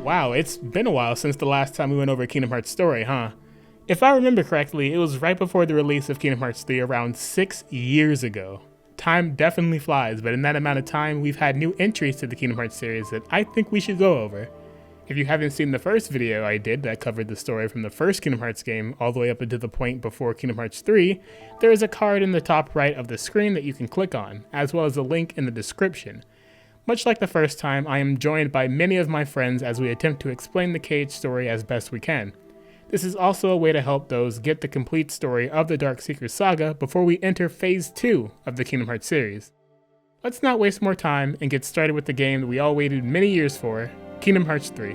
Wow, it's been a while since the last time we went over Kingdom Hearts story, huh? If I remember correctly, it was right before the release of Kingdom Hearts 3 around 6 years ago. Time definitely flies, but in that amount of time, we've had new entries to the Kingdom Hearts series that I think we should go over. If you haven't seen the first video I did that covered the story from the first Kingdom Hearts game all the way up until the point before Kingdom Hearts 3, there is a card in the top right of the screen that you can click on, as well as a link in the description. Much like the first time, I am joined by many of my friends as we attempt to explain the Cage story as best we can. This is also a way to help those get the complete story of the Dark Seeker saga before we enter Phase 2 of the Kingdom Hearts series. Let's not waste more time and get started with the game that we all waited many years for, Kingdom Hearts 3.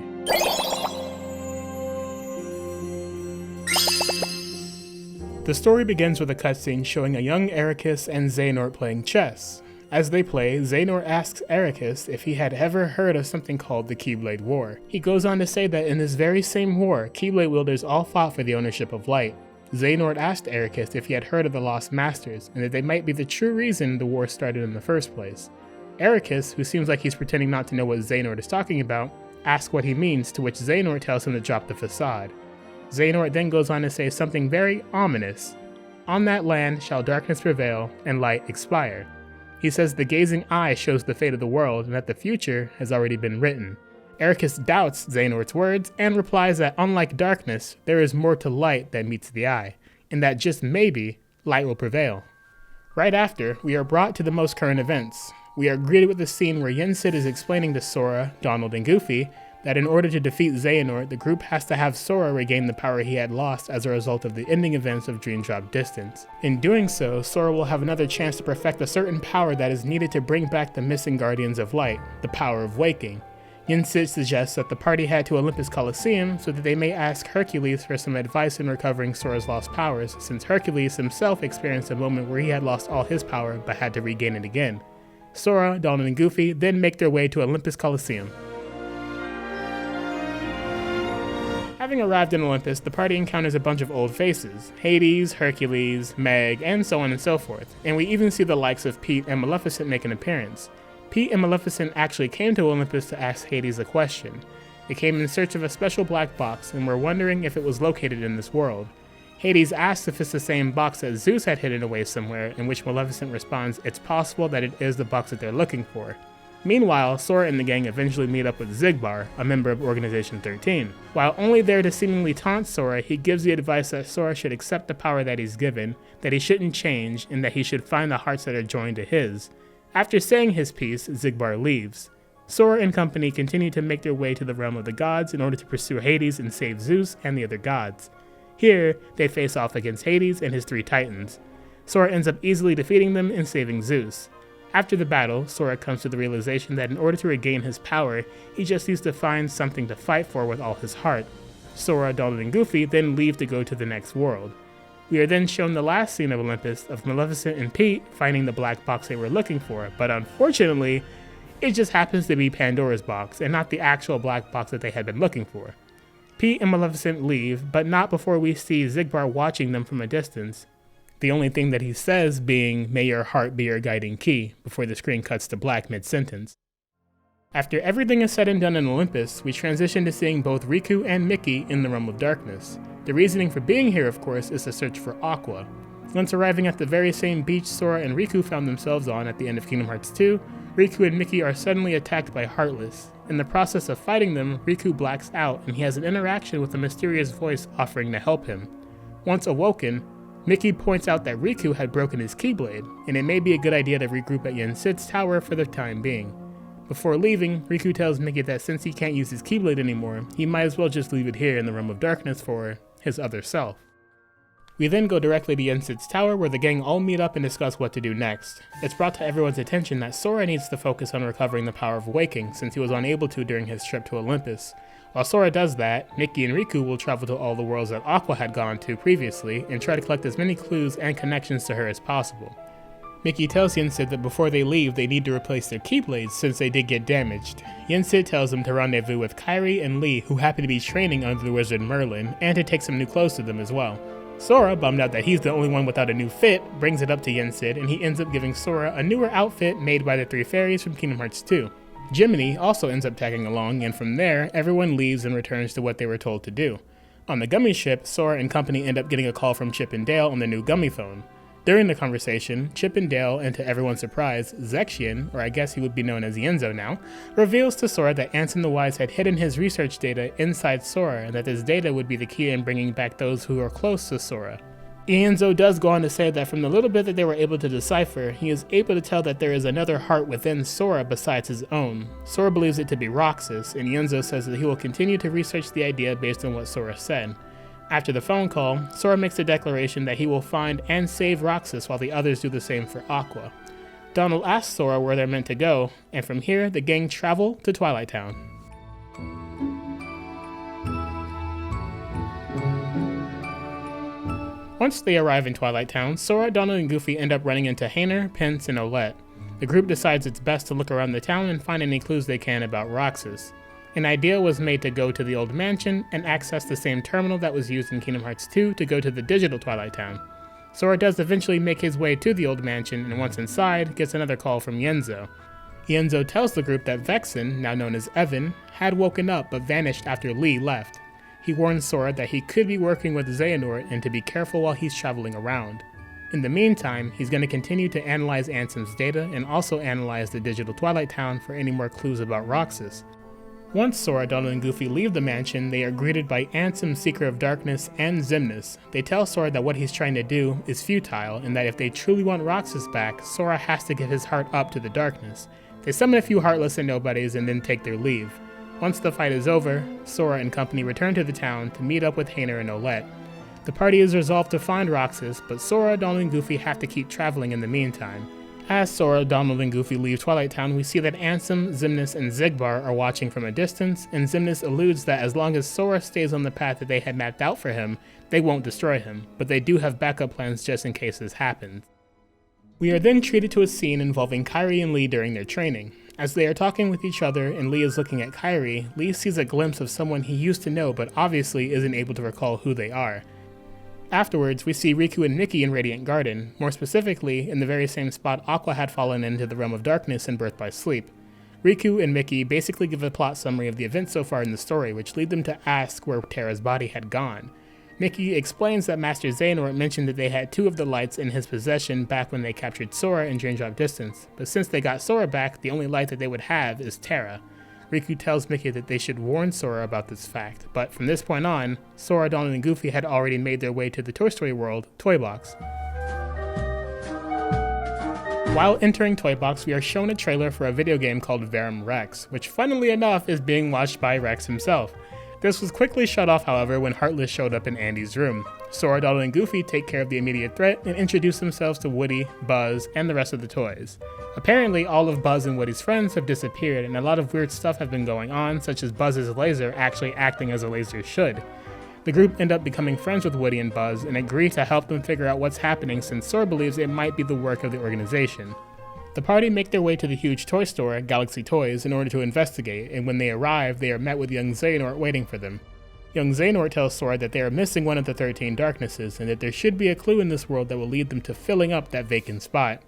The story begins with a cutscene showing a young Eraqus and Xehanort playing chess. As they play, Xehanort asks Eraqus if he had ever heard of something called the Keyblade War. He goes on to say that in this very same war, Keyblade wielders all fought for the ownership of light. Xehanort asked Eraqus if he had heard of the Lost Masters, and that they might be the true reason the war started in the first place. Eraqus, who seems like he's pretending not to know what Xehanort is talking about, asks what he means, to which Xehanort tells him to drop the facade. Xehanort then goes on to say something very ominous. On that land shall darkness prevail and light expire. He says the gazing eye shows the fate of the world and that the future has already been written. Eraqus doubts Xehanort's words and replies that unlike darkness, there is more to light than meets the eye, and that just maybe, light will prevail. Right after, we are brought to the most current events. We are greeted with a scene where Yen Sid is explaining to Sora, Donald, and Goofy that in order to defeat Xehanort, the group has to have Sora regain the power he had lost as a result of the ending events of Dream Drop Distance. In doing so, Sora will have another chance to perfect a certain power that is needed to bring back the missing Guardians of Light, the power of waking. Yen Sid suggests that the party head to Olympus Coliseum so that they may ask Hercules for some advice in recovering Sora's lost powers, since Hercules himself experienced a moment where he had lost all his power but had to regain it again. Sora, Donald, and Goofy then make their way to Olympus Coliseum. Having arrived in Olympus, the party encounters a bunch of old faces, Hades, Hercules, Meg, and so on and so forth, and we even see the likes of Pete and Maleficent make an appearance. Pete and Maleficent actually came to Olympus to ask Hades a question. They came in search of a special black box and were wondering if it was located in this world. Hades asks if it's the same box that Zeus had hidden away somewhere, in which Maleficent responds it's possible that it is the box that they're looking for. Meanwhile, Sora and the gang eventually meet up with Xigbar, a member of Organization 13. While only there to seemingly taunt Sora, he gives the advice that Sora should accept the power that he's given, that he shouldn't change, and that he should find the hearts that are joined to his. After saying his piece, Xigbar leaves. Sora and company continue to make their way to the realm of the gods in order to pursue Hades and save Zeus and the other gods. Here, they face off against Hades and his 3 titans. Sora ends up easily defeating them and saving Zeus. After the battle, Sora comes to the realization that in order to regain his power, he just needs to find something to fight for with all his heart. Sora, Donald, and Goofy then leave to go to the next world. We are then shown the last scene of Olympus of Maleficent and Pete finding the black box they were looking for, but unfortunately, it just happens to be Pandora's box and not the actual black box that they had been looking for. Pete and Maleficent leave, but not before we see Xigbar watching them from a distance. The only thing that he says being, "May your heart be your guiding key," before the screen cuts to black mid-sentence. After everything is said and done in Olympus, we transition to seeing both Riku and Mickey in the Realm of Darkness. The reasoning for being here, of course, is to search for Aqua. Once arriving at the very same beach Sora and Riku found themselves on at the end of Kingdom Hearts 2, Riku and Mickey are suddenly attacked by Heartless. In the process of fighting them, Riku blacks out and he has an interaction with a mysterious voice offering to help him. Once awoken, Mickey points out that Riku had broken his Keyblade, and it may be a good idea to regroup at Yen Sid's tower for the time being. Before leaving, Riku tells Mickey that since he can't use his Keyblade anymore, he might as well just leave it here in the Realm of Darkness for his other self. We then go directly to Yen Sid's tower where the gang all meet up and discuss what to do next. It's brought to everyone's attention that Sora needs to focus on recovering the power of waking since he was unable to during his trip to Olympus. While Sora does that, Mickey and Riku will travel to all the worlds that Aqua had gone to previously and try to collect as many clues and connections to her as possible. Mickey tells Yen Sid that before they leave they need to replace their Keyblades since they did get damaged. Yen Sid tells them to rendezvous with Kairi and Lee, who happen to be training under the wizard Merlin, and to take some new clothes to them as well. Sora, bummed out that he's the only one without a new fit, brings it up to Yen Sid and he ends up giving Sora a newer outfit made by the 3 fairies from Kingdom Hearts 2. Jiminy also ends up tagging along, and from there, everyone leaves and returns to what they were told to do. On the gummy ship, Sora and company end up getting a call from Chip and Dale on their new gummy phone. During the conversation, Chip and Dale, and to everyone's surprise, Zexion, or I guess he would be known as Yenzo now, reveals to Sora that Ansem the Wise had hidden his research data inside Sora and that this data would be the key in bringing back those who are close to Sora. Yenzo does go on to say that from the little bit that they were able to decipher, he is able to tell that there is another heart within Sora besides his own. Sora believes it to be Roxas, and Yenzo says that he will continue to research the idea based on what Sora said. After the phone call, Sora makes a declaration that he will find and save Roxas while the others do the same for Aqua. Donald asks Sora where they're meant to go, and from here the gang travel to Twilight Town. Once they arrive in Twilight Town, Sora, Donald, and Goofy end up running into Hayner, Pince, and Olette. The group decides it's best to look around the town and find any clues they can about Roxas. An idea was made to go to the old mansion and access the same terminal that was used in Kingdom Hearts 2 to go to the digital Twilight Town. Sora does eventually make his way to the old mansion, and once inside, gets another call from Yenzo. Yenzo tells the group that Vexen, now known as Evan, had woken up but vanished after Lee left. He warns Sora that he could be working with Xehanort and to be careful while he's traveling around. In the meantime, he's going to continue to analyze Ansem's data and also analyze the digital Twilight Town for any more clues about Roxas. Once Sora, Donald, and Goofy leave the mansion, they are greeted by Ansem, Seeker of Darkness, and Xemnas. They tell Sora that what he's trying to do is futile, and that if they truly want Roxas back, Sora has to give his heart up to the darkness. They summon a few Heartless and Nobodies and then take their leave. Once the fight is over, Sora and company return to the town to meet up with Hayner and Olette. The party is resolved to find Roxas, but Sora, Donald, and Goofy have to keep traveling in the meantime. As Sora, Donald, and Goofy leave Twilight Town, we see that Ansem, Xemnas, and Xigbar are watching from a distance, and Xemnas alludes that as long as Sora stays on the path that they had mapped out for him, they won't destroy him, but they do have backup plans just in case this happens. We are then treated to a scene involving Kairi and Lee during their training. As they are talking with each other and Lee is looking at Kairi, Lee sees a glimpse of someone he used to know but obviously isn't able to recall who they are. Afterwards, we see Riku and Mickey in Radiant Garden, more specifically, in the very same spot Aqua had fallen into the Realm of Darkness in Birth by Sleep. Riku and Mickey basically give a plot summary of the events so far in the story, which lead them to ask where Terra's body had gone. Mickey explains that Master Xehanort mentioned that they had 2 of the lights in his possession back when they captured Sora in Raindrop Distance, but since they got Sora back, the only light that they would have is Terra. Riku tells Mickey that they should warn Sora about this fact, but from this point on, Sora, Donald, and Goofy had already made their way to the Toy Story World Toy Box. While entering Toy Box, we are shown a trailer for a video game called Verum Rex, which funnily enough is being watched by Rex himself. This was quickly shut off, however, when Heartless showed up in Andy's room. Sora, Donald, and Goofy take care of the immediate threat and introduce themselves to Woody, Buzz, and the rest of the toys. Apparently, all of Buzz and Woody's friends have disappeared, and a lot of weird stuff has been going on, such as Buzz's laser actually acting as a laser should. The group end up becoming friends with Woody and Buzz and agree to help them figure out what's happening since Sora believes it might be the work of the organization. The party make their way to the huge toy store, Galaxy Toys, in order to investigate, and when they arrive, they are met with young Xehanort waiting for them. Young Xehanort tells Sora that they are missing one of the 13 darknesses, and that there should be a clue in this world that will lead them to filling up that vacant spot.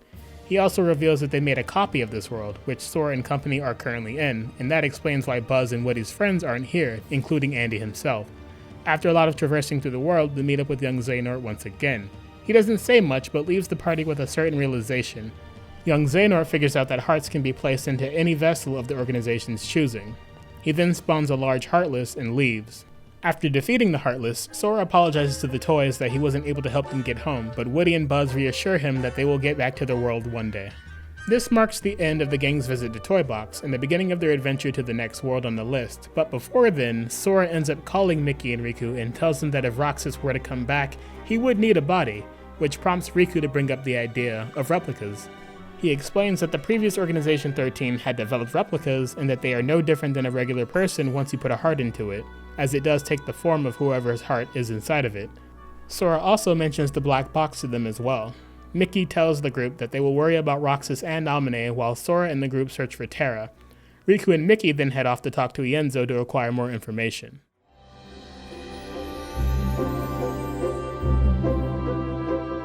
He also reveals that they made a copy of this world, which Sora and company are currently in, and that explains why Buzz and Woody's friends aren't here, including Andy himself. After a lot of traversing through the world, they meet up with young Xehanort once again. He doesn't say much, but leaves the party with a certain realization. Young Xehanort figures out that hearts can be placed into any vessel of the organization's choosing. He then spawns a large Heartless and leaves. After defeating the Heartless, Sora apologizes to the toys that he wasn't able to help them get home, but Woody and Buzz reassure him that they will get back to their world one day. This marks the end of the gang's visit to Toy Box and the beginning of their adventure to the next world on the list, but before then, Sora ends up calling Mickey and Riku and tells them that if Roxas were to come back, he would need a body, which prompts Riku to bring up the idea of replicas. He explains that the previous Organization 13 had developed replicas and that they are no different than a regular person once you put a heart into it, as it does take the form of whoever's heart is inside of it. Sora also mentions the black box to them as well. Mickey tells the group that they will worry about Roxas and Naminé while Sora and the group search for Terra. Riku and Mickey then head off to talk to Yenzo to acquire more information.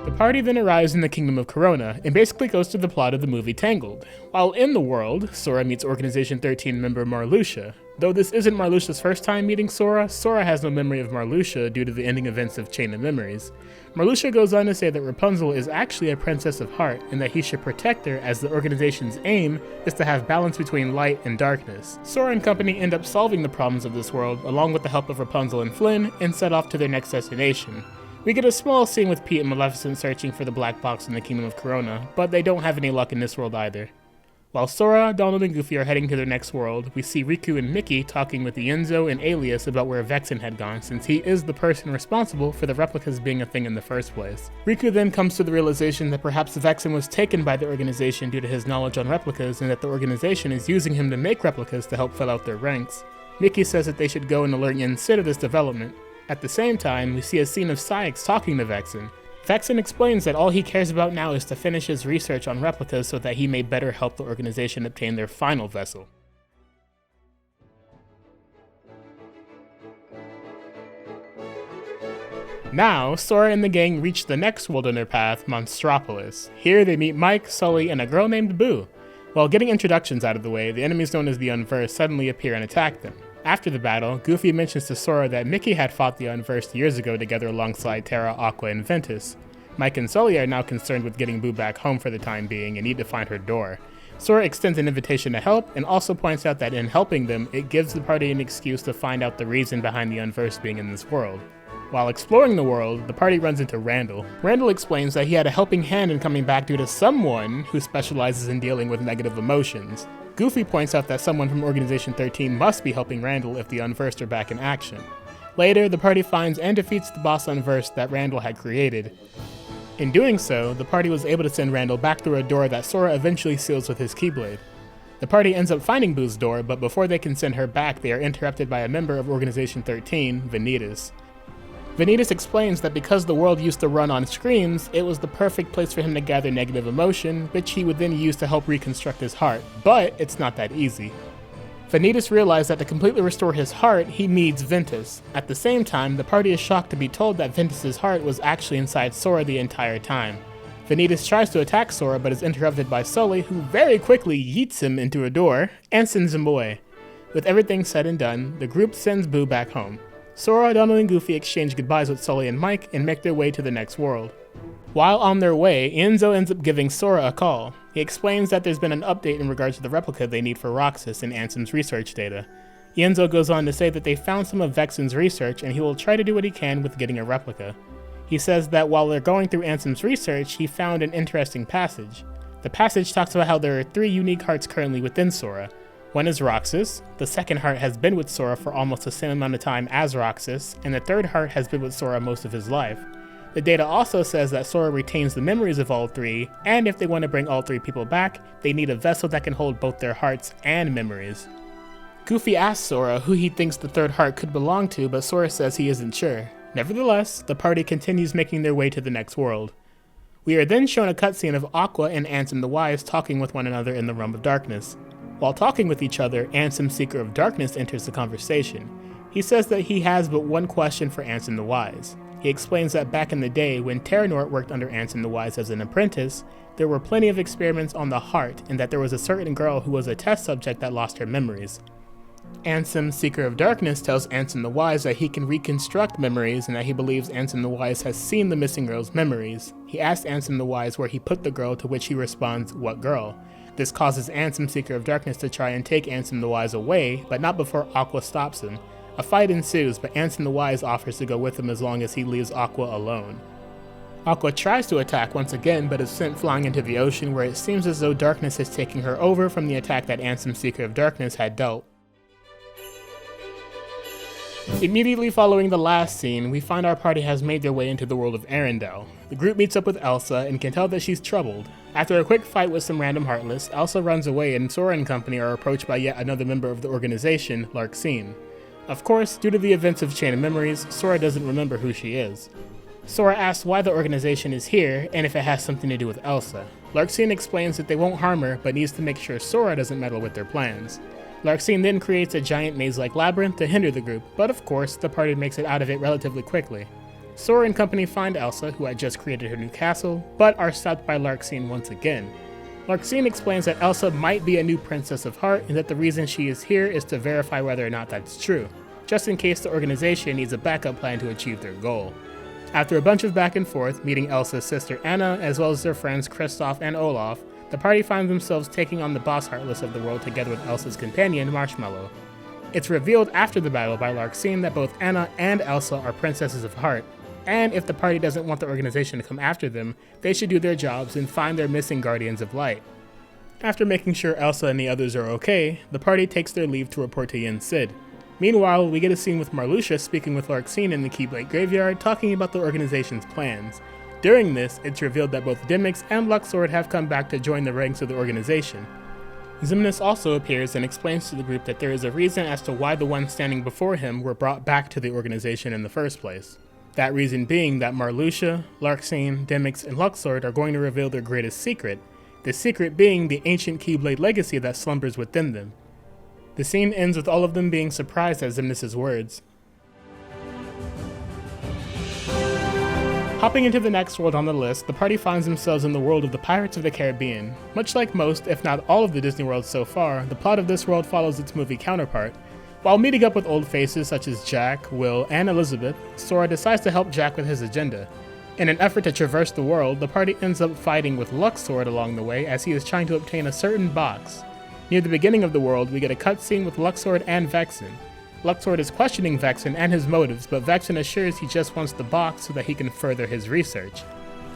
The party then arrives in the Kingdom of Corona, and basically goes through the plot of the movie Tangled. While in the world, Sora meets Organization 13 member Marluxia. Though this isn't Marluxia's first time meeting Sora, Sora has no memory of Marluxia due to the ending events of Chain of Memories. Marluxia goes on to say that Rapunzel is actually a princess of heart, and that he should protect her as the organization's aim is to have balance between light and darkness. Sora and company end up solving the problems of this world, along with the help of Rapunzel and Flynn, and set off to their next destination. We get a small scene with Pete and Maleficent searching for the black box in the Kingdom of Corona, but they don't have any luck in this world either. While Sora, Donald, and Goofy are heading to their next world, we see Riku and Mickey talking with Ienzo and Alias about where Vexen had gone, since he is the person responsible for the replicas being a thing in the first place. Riku then comes to the realization that perhaps Vexen was taken by the organization due to his knowledge on replicas, and that the organization is using him to make replicas to help fill out their ranks. Mickey says that they should go and alert Yen Sid of this development. At the same time, we see a scene of Saïx talking to Vexen. Vexen explains that all he cares about now is to finish his research on replicas so that he may better help the organization obtain their final vessel. Now, Sora and the gang reach the next world on their path, Monstropolis. Here they meet Mike, Sully, and a girl named Boo. While getting introductions out of the way, the enemies known as the Unversed suddenly appear and attack them. After the battle, Goofy mentions to Sora that Mickey had fought the Unversed years ago together alongside Terra, Aqua, and Ventus. Mike and Sully are now concerned with getting Boo back home for the time being and need to find her door. Sora extends an invitation to help, and also points out that in helping them, it gives the party an excuse to find out the reason behind the Unversed being in this world. While exploring the world, the party runs into Randall. Randall explains that he had a helping hand in coming back due to someone who specializes in dealing with negative emotions. Goofy points out that someone from Organization 13 must be helping Randall if the Unversed are back in action. Later, the party finds and defeats the boss Unversed that Randall had created. In doing so, the party was able to send Randall back through a door that Sora eventually seals with his Keyblade. The party ends up finding Boo's door, but before they can send her back, they are interrupted by a member of Organization 13, Vanitas. Vanitas explains that because the world used to run on screens, it was the perfect place for him to gather negative emotion, which he would then use to help reconstruct his heart, but it's not that easy. Vanitas realized that to completely restore his heart, he needs Ventus. At the same time, the party is shocked to be told that Ventus's heart was actually inside Sora the entire time. Vanitas tries to attack Sora but is interrupted by Sully, who very quickly yeets him into a door and sends him away. With everything said and done, the group sends Boo back home. Sora, Donald, and Goofy exchange goodbyes with Sully and Mike and make their way to the next world. While on their way, Ienzo ends up giving Sora a call. He explains that there's been an update in regards to the replica they need for Roxas and Ansem's research data. Ienzo goes on to say that they found some of Vexen's research and he will try to do what he can with getting a replica. He says that while they're going through Ansem's research, he found an interesting passage. The passage talks about how there are 3 unique hearts currently within Sora. One is Roxas, the second heart has been with Sora for almost the same amount of time as Roxas, and the third heart has been with Sora most of his life. The data also says that Sora retains the memories of all 3, and if they want to bring all 3 people back, they need a vessel that can hold both their hearts and memories. Goofy asks Sora who he thinks the third heart could belong to, but Sora says he isn't sure. Nevertheless, the party continues making their way to the next world. We are then shown a cutscene of Aqua and Ansem the Wise talking with one another in the Realm of Darkness. While talking with each other, Ansem, Seeker of Darkness, enters the conversation. He says that he has but one question for Ansem the Wise. He explains that back in the day, when Terranort worked under Ansem the Wise as an apprentice, there were plenty of experiments on the heart, and that there was a certain girl who was a test subject that lost her memories. Ansem, Seeker of Darkness, tells Ansem the Wise that he can reconstruct memories and that he believes Ansem the Wise has seen the missing girl's memories. He asks Ansem the Wise where he put the girl, to which he responds, "What girl?" This causes Ansem, Seeker of Darkness, to try and take Ansem the Wise away, but not before Aqua stops him. A fight ensues, but Ansem the Wise offers to go with him as long as he leaves Aqua alone. Aqua tries to attack once again, but is sent flying into the ocean, where it seems as though darkness is taking her over from the attack that Ansem, Seeker of Darkness, had dealt. Immediately following the last scene, we find our party has made their way into the world of Arendelle. The group meets up with Elsa and can tell that she's troubled. After a quick fight with some random Heartless, Elsa runs away and Sora and company are approached by yet another member of the organization, Larxene. Of course, due to the events of Chain of Memories, Sora doesn't remember who she is. Sora asks why the organization is here and if it has something to do with Elsa. Larxene explains that they won't harm her, but needs to make sure Sora doesn't meddle with their plans. Larxene then creates a giant maze-like labyrinth to hinder the group, but of course, the party makes it out of it relatively quickly. Sora and company find Elsa, who had just created her new castle, but are stopped by Larxene once again. Larxene explains that Elsa might be a new Princess of Heart and that the reason she is here is to verify whether or not that's true, just in case the organization needs a backup plan to achieve their goal. After a bunch of back and forth, meeting Elsa's sister Anna, as well as their friends Kristoff and Olaf, the party finds themselves taking on the boss Heartless of the world together with Elsa's companion, Marshmallow. It's revealed after the battle by Larxene that both Anna and Elsa are Princesses of Heart, and if the party doesn't want the organization to come after them, they should do their jobs and find their missing Guardians of Light. After making sure Elsa and the others are okay, the party takes their leave to report to Yin Sid. Meanwhile, we get a scene with Marluxia speaking with Larxene in the Keyblade Graveyard, talking about the organization's plans. During this, it's revealed that both Demyx and Luxord have come back to join the ranks of the organization. Xemnas also appears and explains to the group that there is a reason as to why the ones standing before him were brought back to the organization in the first place. That reason being that Marluxia, Larxene, Demyx, and Luxord are going to reveal their greatest secret, the secret being the ancient Keyblade legacy that slumbers within them. The scene ends with all of them being surprised at Xemnas' words. Hopping into the next world on the list, the party finds themselves in the world of the Pirates of the Caribbean. Much like most, if not all of the Disney worlds so far, the plot of this world follows its movie counterpart. While meeting up with old faces such as Jack, Will, and Elizabeth, Sora decides to help Jack with his agenda. In an effort to traverse the world, the party ends up fighting with Luxord along the way as he is trying to obtain a certain box. Near the beginning of the world, we get a cutscene with Luxord and Vexen. Luxord is questioning Vexen and his motives, but Vexen assures he just wants the box so that he can further his research.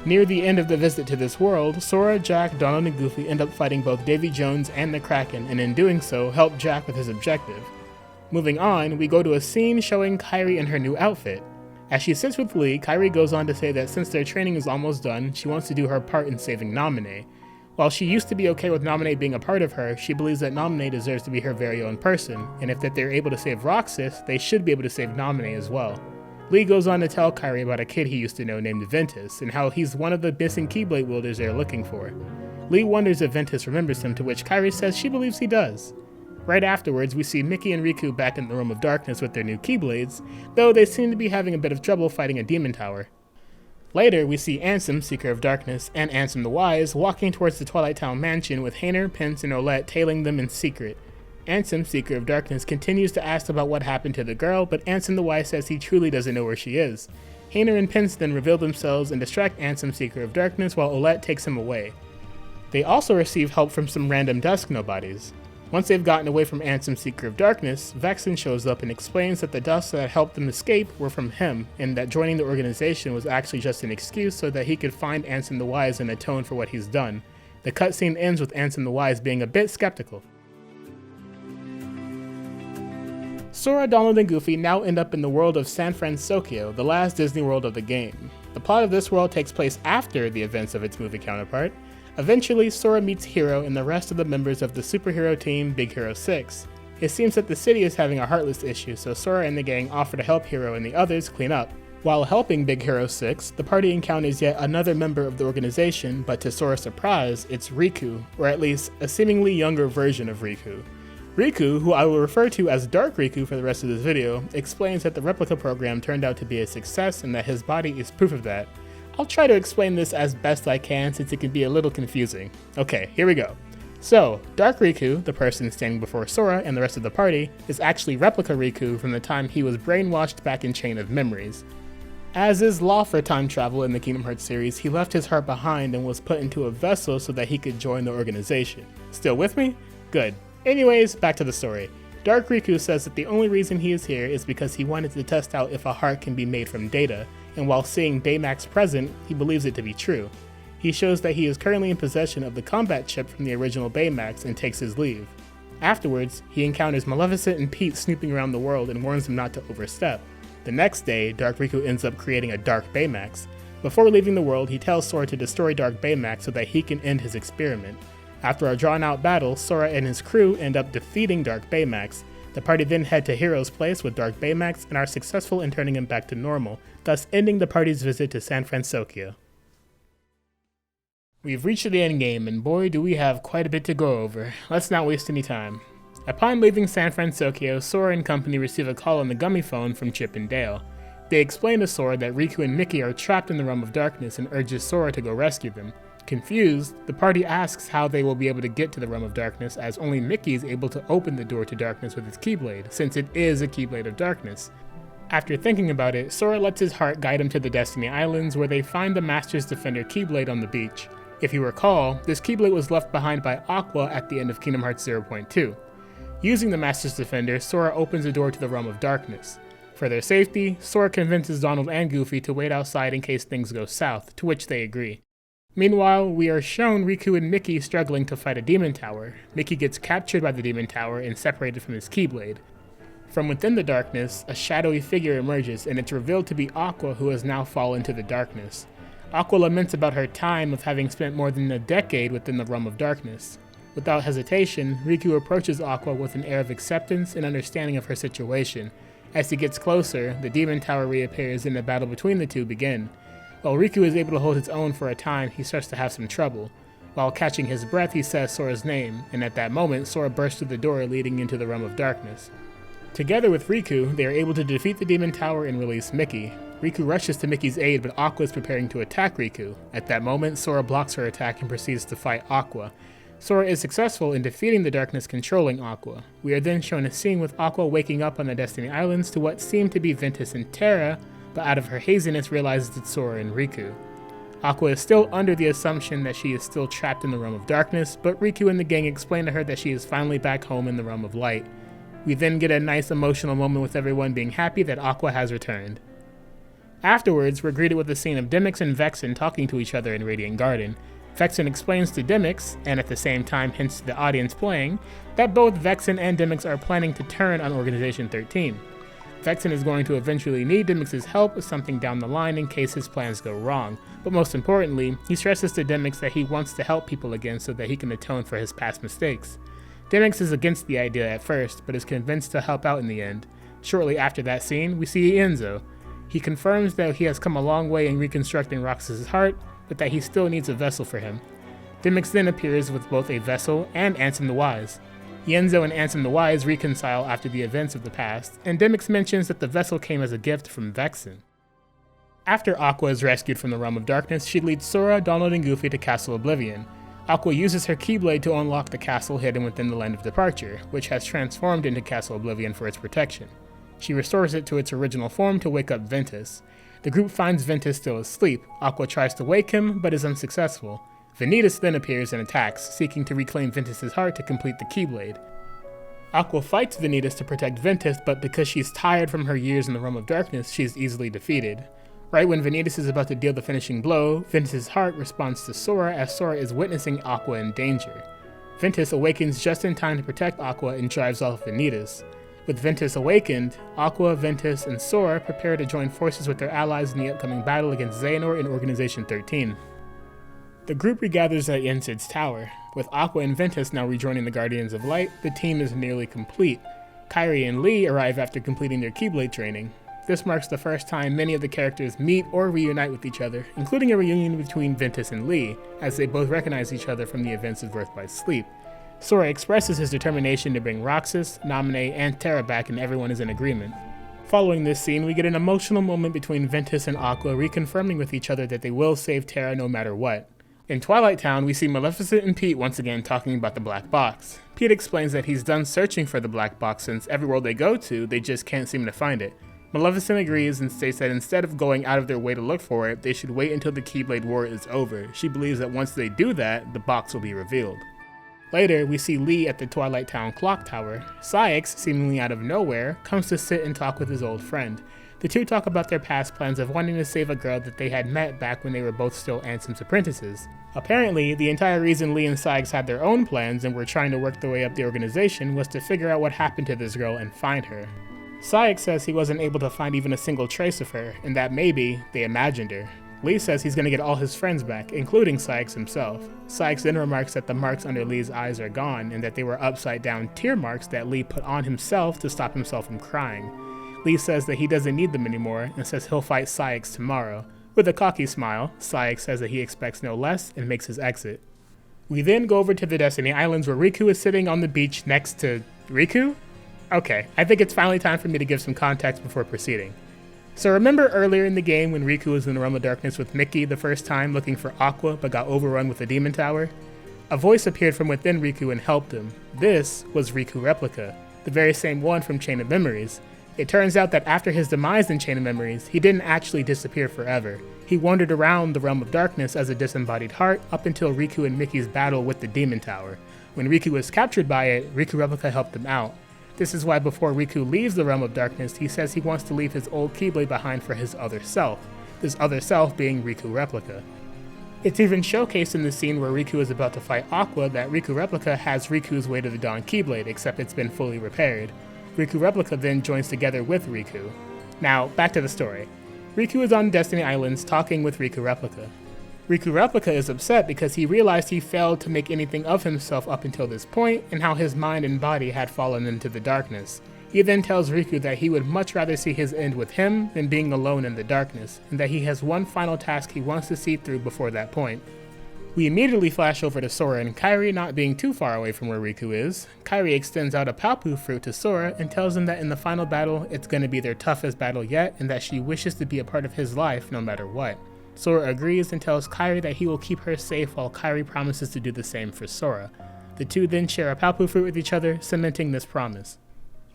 Near the end of the visit to this world, Sora, Jack, Donald, and Goofy end up fighting both Davy Jones and the Kraken, and in doing so, help Jack with his objective. Moving on, we go to a scene showing Kairi in her new outfit. As she sits with Lee, Kairi goes on to say that since their training is almost done, she wants to do her part in saving Naminé. While she used to be okay with Naminé being a part of her, she believes that Naminé deserves to be her very own person, and if that they're able to save Roxas, they should be able to save Naminé as well. Lee goes on to tell Kairi about a kid he used to know named Ventus, and how he's one of the missing Keyblade wielders they're looking for. Lee wonders if Ventus remembers him, to which Kairi says she believes he does. Right afterwards, we see Mickey and Riku back in the Realm of Darkness with their new Keyblades, though they seem to be having a bit of trouble fighting a demon tower. Later, we see Ansem, Seeker of Darkness, and Ansem the Wise walking towards the Twilight Town mansion with Hayner, Pince, and Olette tailing them in secret. Ansem, Seeker of Darkness, continues to ask about what happened to the girl, but Ansem the Wise says he truly doesn't know where she is. Hayner and Pince then reveal themselves and distract Ansem, Seeker of Darkness, while Olette takes him away. They also receive help from some random Dusk Nobodies. Once they've gotten away from Ansem, Seeker of Darkness, Vexen shows up and explains that the dust that helped them escape were from him, and that joining the organization was actually just an excuse so that he could find Ansem the Wise and atone for what he's done. The cutscene ends with Ansem the Wise being a bit skeptical. Sora, Donald, and Goofy now end up in the world of San Francisco, the last Disney world of the game. The plot of this world takes place after the events of its movie counterpart. Eventually, Sora meets Hero and the rest of the members of the superhero team Big Hero 6. It seems that the city is having a Heartless issue, so Sora and the gang offer to help Hero and the others clean up. While helping Big Hero 6, the party encounters yet another member of the organization, but to Sora's surprise, it's Riku, or at least a seemingly younger version of Riku. Riku, who I will refer to as Dark Riku for the rest of this video, explains that the replica program turned out to be a success and that his body is proof of that. I'll try to explain this as best I can since it can be a little confusing. Okay, here we go. So, Dark Riku, the person standing before Sora and the rest of the party, is actually Replica Riku from the time he was brainwashed back in Chain of Memories. As is law for time travel in the Kingdom Hearts series, he left his heart behind and was put into a vessel so that he could join the organization. Still with me? Good. Anyways, back to the story. Dark Riku says that the only reason he is here is because he wanted to test out if a heart can be made from data, and while seeing Baymax present, he believes it to be true. He shows that he is currently in possession of the combat chip from the original Baymax and takes his leave. Afterwards, he encounters Maleficent and Pete snooping around the world and warns them not to overstep. The next day, Dark Riku ends up creating a Dark Baymax. Before leaving the world, he tells Sora to destroy Dark Baymax so that he can end his experiment. After a drawn-out battle, Sora and his crew end up defeating Dark Baymax. The party then head to Hero's place with Dark Baymax and are successful in turning him back to normal, thus ending the party's visit to San Francisco. We've reached the endgame, and boy do we have quite a bit to go over. Let's not waste any time. Upon leaving San Francisco, Sora and company receive a call on the gummy phone from Chip and Dale. They explain to Sora that Riku and Mickey are trapped in the Realm of Darkness and urges Sora to go rescue them. Confused, the party asks how they will be able to get to the Realm of Darkness, as only Mickey is able to open the door to darkness with his Keyblade, since it is a Keyblade of Darkness. After thinking about it, Sora lets his heart guide him to the Destiny Islands, where they find the Master's Defender Keyblade on the beach. If you recall, this Keyblade was left behind by Aqua at the end of Kingdom Hearts 0.2. Using the Master's Defender, Sora opens the door to the Realm of Darkness. For their safety, Sora convinces Donald and Goofy to wait outside in case things go south, to which they agree. Meanwhile, we are shown Riku and Mickey struggling to fight a Demon Tower. Mickey gets captured by the Demon Tower and separated from his Keyblade. From within the darkness, a shadowy figure emerges, and it's revealed to be Aqua, who has now fallen to the darkness. Aqua laments about her time of having spent more than a decade within the Realm of Darkness. Without hesitation, Riku approaches Aqua with an air of acceptance and understanding of her situation. As he gets closer, the Demon Tower reappears and the battle between the two begins. While Riku is able to hold his own for a time, he starts to have some trouble. While catching his breath, he says Sora's name, and at that moment, Sora bursts through the door leading into the Realm of Darkness. Together with Riku, they are able to defeat the Demon Tower and release Mickey. Riku rushes to Mickey's aid, but Aqua is preparing to attack Riku. At that moment, Sora blocks her attack and proceeds to fight Aqua. Sora is successful in defeating the darkness controlling Aqua. We are then shown a scene with Aqua waking up on the Destiny Islands to what seem to be Ventus and Terra, but out of her haziness realizes it's Sora and Riku. Aqua is still under the assumption that she is still trapped in the Realm of Darkness, but Riku and the gang explain to her that she is finally back home in the Realm of Light. We then get a nice emotional moment with everyone being happy that Aqua has returned. Afterwards, we're greeted with a scene of Demyx and Vexen talking to each other in Radiant Garden. Vexen explains to Demyx, and at the same time hints to the audience playing, that both Vexen and Demyx are planning to turn on Organization 13. Vexen is going to eventually need Demyx's help with something down the line in case his plans go wrong, but most importantly, he stresses to Demyx that he wants to help people again so that he can atone for his past mistakes. Demyx is against the idea at first, but is convinced to help out in the end. Shortly after that scene, we see Ienzo. He confirms that he has come a long way in reconstructing Roxas' heart, but that he still needs a vessel for him. Demyx then appears with both a vessel and Ansem the Wise. Ienzo and Ansem the Wise reconcile after the events of the past, and Demyx mentions that the vessel came as a gift from Vexen. After Aqua is rescued from the Realm of Darkness, she leads Sora, Donald, and Goofy to Castle Oblivion. Aqua uses her Keyblade to unlock the castle hidden within the Land of Departure, which has transformed into Castle Oblivion for its protection. She restores it to its original form to wake up Ventus. The group finds Ventus still asleep. Aqua tries to wake him, but is unsuccessful. Vanitas then appears and attacks, seeking to reclaim Ventus' heart to complete the Keyblade. Aqua fights Vanitas to protect Ventus, but because she's tired from her years in the Realm of Darkness, she is easily defeated. Right when Vanitas is about to deal the finishing blow, Ventus' heart responds to Sora as Sora is witnessing Aqua in danger. Ventus awakens just in time to protect Aqua and drives off Vanitas. With Ventus awakened, Aqua, Ventus, and Sora prepare to join forces with their allies in the upcoming battle against Xehanort and Organization 13. The group regathers at Yensid's tower. With Aqua and Ventus now rejoining the Guardians of Light, the team is nearly complete. Kairi and Lee arrive after completing their Keyblade training. This marks the first time many of the characters meet or reunite with each other, including a reunion between Ventus and Lee, as they both recognize each other from the events of Birth by Sleep. Sora expresses his determination to bring Roxas, Naminé, and Terra back, and everyone is in agreement. Following this scene, we get an emotional moment between Ventus and Aqua reconfirming with each other that they will save Terra no matter what. In Twilight Town, we see Maleficent and Pete once again talking about the black box. Pete explains that he's done searching for the black box since every world they go to, they just can't seem to find it. Maleficent agrees and states that instead of going out of their way to look for it, they should wait until the Keyblade War is over. She believes that once they do that, the box will be revealed. Later, we see Lee at the Twilight Town clock tower. Saïx, seemingly out of nowhere, comes to sit and talk with his old friend. The two talk about their past plans of wanting to save a girl that they had met back when they were both still Ansem's apprentices. Apparently, the entire reason Lee and Saïx had their own plans and were trying to work their way up the organization was to figure out what happened to this girl and find her. Saïx says he wasn't able to find even a single trace of her, and that maybe they imagined her. Lee says he's going to get all his friends back, including Saïx himself. Saïx then remarks that the marks under Lee's eyes are gone, and that they were upside-down tear marks that Lee put on himself to stop himself from crying. Lee says that he doesn't need them anymore, and says he'll fight Saïx tomorrow. With a cocky smile, Saïx says that he expects no less, and makes his exit. We then go over to the Destiny Islands where Riku is sitting on the beach next to... Riku? Okay, I think it's finally time for me to give some context before proceeding. So remember earlier in the game when Riku was in the Realm of Darkness with Mickey the first time looking for Aqua but got overrun with a demon tower? A voice appeared from within Riku and helped him. This was Riku Replica, the very same one from Chain of Memories. It turns out that after his demise in Chain of Memories, he didn't actually disappear forever. He wandered around the Realm of Darkness as a disembodied heart up until Riku and Mickey's battle with the Demon Tower. When Riku was captured by it, Riku Replica helped him out. This is why before Riku leaves the Realm of Darkness, he says he wants to leave his old Keyblade behind for his other self, this other self being Riku Replica. It's even showcased in the scene where Riku is about to fight Aqua that Riku Replica has Riku's Way to the Dawn Keyblade, except it's been fully repaired. Riku Replica then joins together with Riku. Now, back to the story. Riku is on Destiny Islands talking with Riku Replica. Riku Replica is upset because he realized he failed to make anything of himself up until this point and how his mind and body had fallen into the darkness. He then tells Riku that he would much rather see his end with him than being alone in the darkness, and that he has one final task he wants to see through before that point. We immediately flash over to Sora and Kairi not being too far away from where Riku is. Kairi extends out a Palpu fruit to Sora and tells him that in the final battle, it's going to be their toughest battle yet and that she wishes to be a part of his life no matter what. Sora agrees and tells Kairi that he will keep her safe while Kairi promises to do the same for Sora. The two then share a Palpu fruit with each other, cementing this promise.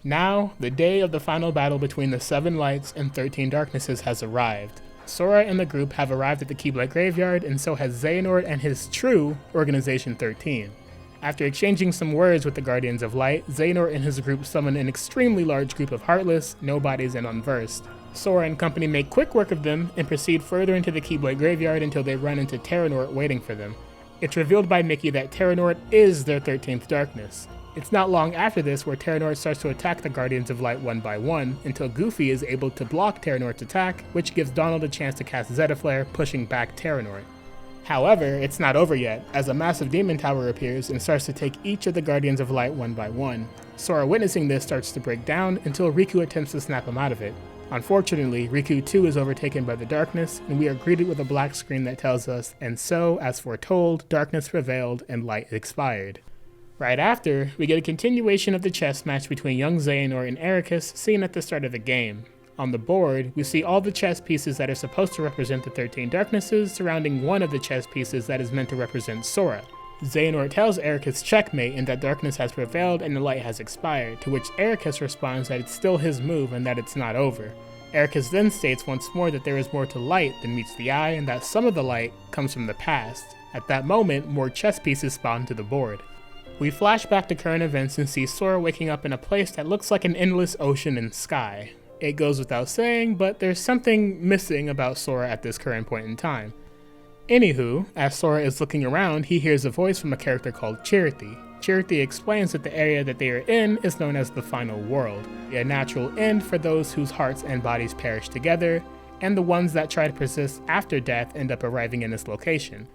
Now, the day of the final battle between the 7 Lights and 13 Darknesses has arrived. Sora and the group have arrived at the Keyblade Graveyard, and so has Xehanort and his true Organization 13. After exchanging some words with the Guardians of Light, Xehanort and his group summon an extremely large group of Heartless, Nobodies, and Unversed. Sora and company make quick work of them and proceed further into the Keyblade Graveyard until they run into Terranort waiting for them. It's revealed by Mickey that Terranort is their 13th Darkness. It's not long after this where Terranort starts to attack the Guardians of Light one by one, until Goofy is able to block Terranort's attack, which gives Donald a chance to cast Zeta Flare, pushing back Terranort. However, it's not over yet, as a massive demon tower appears and starts to take each of the Guardians of Light one by one. Sora witnessing this starts to break down until Riku attempts to snap him out of it. Unfortunately, Riku too is overtaken by the darkness, and we are greeted with a black screen that tells us, "And so, as foretold, darkness prevailed and light expired." Right after, we get a continuation of the chess match between young Xehanort and Ericus seen at the start of the game. On the board, we see all the chess pieces that are supposed to represent the 13 Darknesses surrounding one of the chess pieces that is meant to represent Sora. Xehanort tells Ericus checkmate and that darkness has prevailed and the light has expired, to which Ericus responds that it's still his move and that it's not over. Ericus then states once more that there is more to light than meets the eye and that some of the light comes from the past. At that moment, more chess pieces spawn to the board. We flash back to current events and see Sora waking up in a place that looks like an endless ocean and sky. It goes without saying, but there's something missing about Sora at this current point in time. Anywho, as Sora is looking around, he hears a voice from a character called Chirithy. Chirithy explains that the area that they are in is known as the Final World, a natural end for those whose hearts and bodies perish together, and the ones that try to persist after death end up arriving in this location.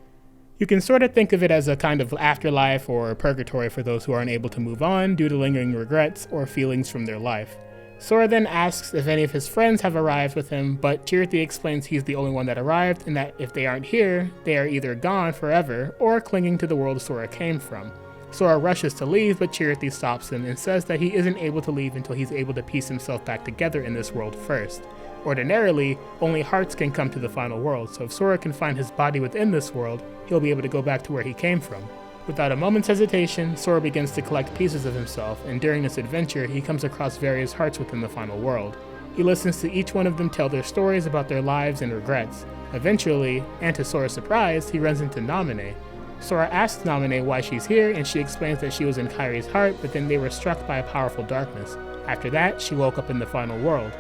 You can sort of think of it as a kind of afterlife or purgatory for those who aren't able to move on due to lingering regrets or feelings from their life. Sora then asks if any of his friends have arrived with him, but Chirithy explains he's the only one that arrived and that if they aren't here, they are either gone forever or clinging to the world Sora came from. Sora rushes to leave, but Chirithy stops him and says that he isn't able to leave until he's able to piece himself back together in this world first. Ordinarily, only hearts can come to the Final World, so if Sora can find his body within this world, he'll be able to go back to where he came from. Without a moment's hesitation, Sora begins to collect pieces of himself, and during this adventure, he comes across various hearts within the Final World. He listens to each one of them tell their stories about their lives and regrets. Eventually, and to Sora's surprise, he runs into Naminé. Sora asks Naminé why she's here, and she explains that she was in Kairi's heart, but then they were struck by a powerful darkness. After that, she woke up in the Final World.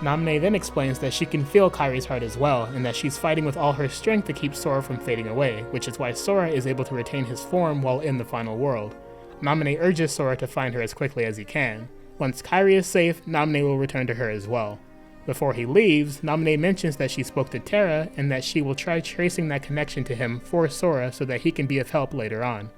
Naminé then explains that she can feel Kairi's heart as well, and that she's fighting with all her strength to keep Sora from fading away, which is why Sora is able to retain his form while in the Final World. Naminé urges Sora to find her as quickly as he can. Once Kairi is safe, Naminé will return to her as well. Before he leaves, Naminé mentions that she spoke to Terra, and that she will try tracing that connection to him for Sora so that he can be of help later on.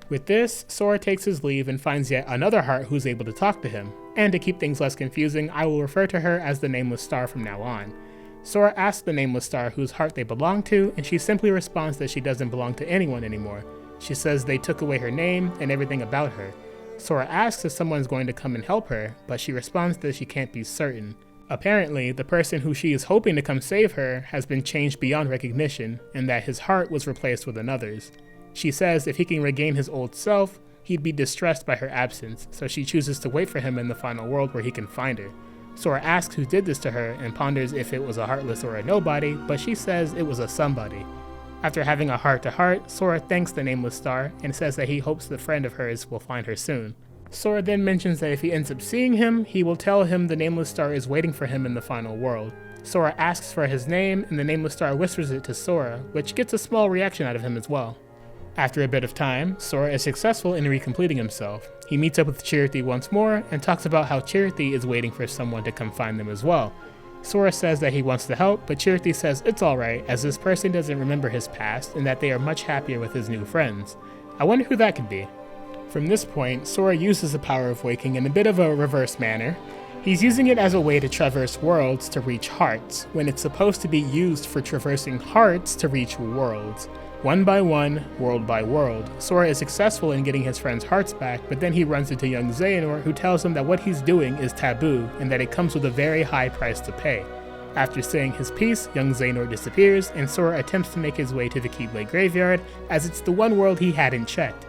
With this, Sora takes his leave and finds yet another heart who's able to talk to him. And to keep things less confusing, I will refer to her as the Nameless Star from now on. Sora asks the Nameless Star whose heart they belong to, and she simply responds that she doesn't belong to anyone anymore. She says they took away her name and everything about her. Sora asks if someone's going to come and help her, but she responds that she can't be certain. Apparently, the person who she is hoping to come save her has been changed beyond recognition, and that his heart was replaced with another's. She says if he can regain his old self, he'd be distressed by her absence, so she chooses to wait for him in the final world where he can find her. Sora asks who did this to her and ponders if it was a Heartless or a nobody, but she says it was a somebody. After having a heart-to-heart, Sora thanks the Nameless Star and says that he hopes the friend of hers will find her soon. Sora then mentions that if he ends up seeing him, he will tell him the Nameless Star is waiting for him in the final world. Sora asks for his name, and the Nameless Star whispers it to Sora, which gets a small reaction out of him as well. After a bit of time, Sora is successful in recompleting himself. He meets up with Chirithy once more, and talks about how Chirithy is waiting for someone to come find them as well. Sora says that he wants to help, but Chirithy says it's alright, as this person doesn't remember his past, and that they are much happier with his new friends. I wonder who that could be. From this point, Sora uses the power of waking in a bit of a reverse manner. He's using it as a way to traverse worlds to reach hearts, when it's supposed to be used for traversing hearts to reach worlds. One by one, world by world, Sora is successful in getting his friends' hearts back, but then he runs into young Xehanort, who tells him that what he's doing is taboo, and that it comes with a very high price to pay. After saying his piece, young Xehanort disappears, and Sora attempts to make his way to the Keyblade Graveyard, as it's the one world he hadn't checked.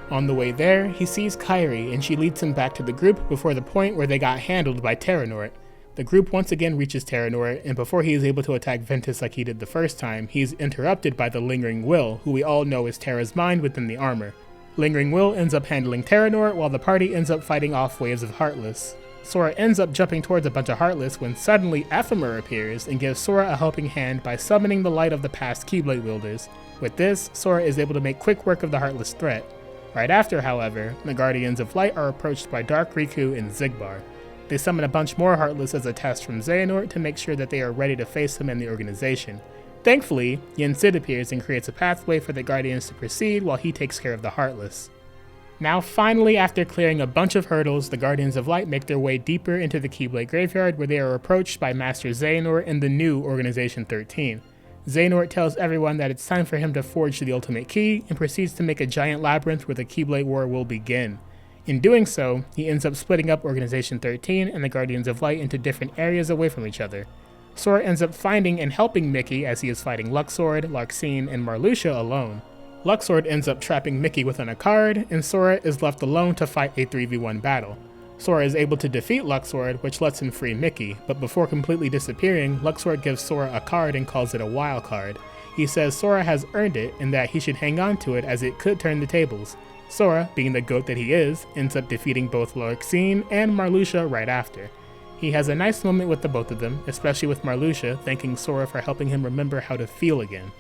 On the way there, he sees Kairi, and she leads him back to the group before the point where they got handled by Terranort. The group once again reaches Terranort, and before he is able to attack Ventus like he did the first time, he is interrupted by the Lingering Will, who we all know is Terra's mind within the armor. Lingering Will ends up handling Terranort, while the party ends up fighting off waves of Heartless. Sora ends up jumping towards a bunch of Heartless when suddenly Ephemer appears and gives Sora a helping hand by summoning the light of the past Keyblade wielders. With this, Sora is able to make quick work of the Heartless threat. Right after, however, the Guardians of Light are approached by Dark Riku and Xigbar. They summon a bunch more Heartless as a test from Xehanort to make sure that they are ready to face him and the organization. Thankfully, Yen Sid appears and creates a pathway for the Guardians to proceed while he takes care of the Heartless. Now finally, after clearing a bunch of hurdles, the Guardians of Light make their way deeper into the Keyblade Graveyard, where they are approached by Master Xehanort and the new Organization 13. Xehanort tells everyone that it's time for him to forge the ultimate key, and proceeds to make a giant labyrinth where the Keyblade War will begin. In doing so, he ends up splitting up Organization 13 and the Guardians of Light into different areas away from each other. Sora ends up finding and helping Mickey as he is fighting Luxord, Larxene, and Marluxia alone. Luxord ends up trapping Mickey within a card, and Sora is left alone to fight a 3v1 battle. Sora is able to defeat Luxord, which lets him free Mickey, but before completely disappearing, Luxord gives Sora a card and calls it a wild card. He says Sora has earned it and that he should hang on to it as it could turn the tables. Sora, being the goat that he is, ends up defeating both Larxene and Marluxia right after. He has a nice moment with the both of them, especially with Marluxia thanking Sora for helping him remember how to feel again.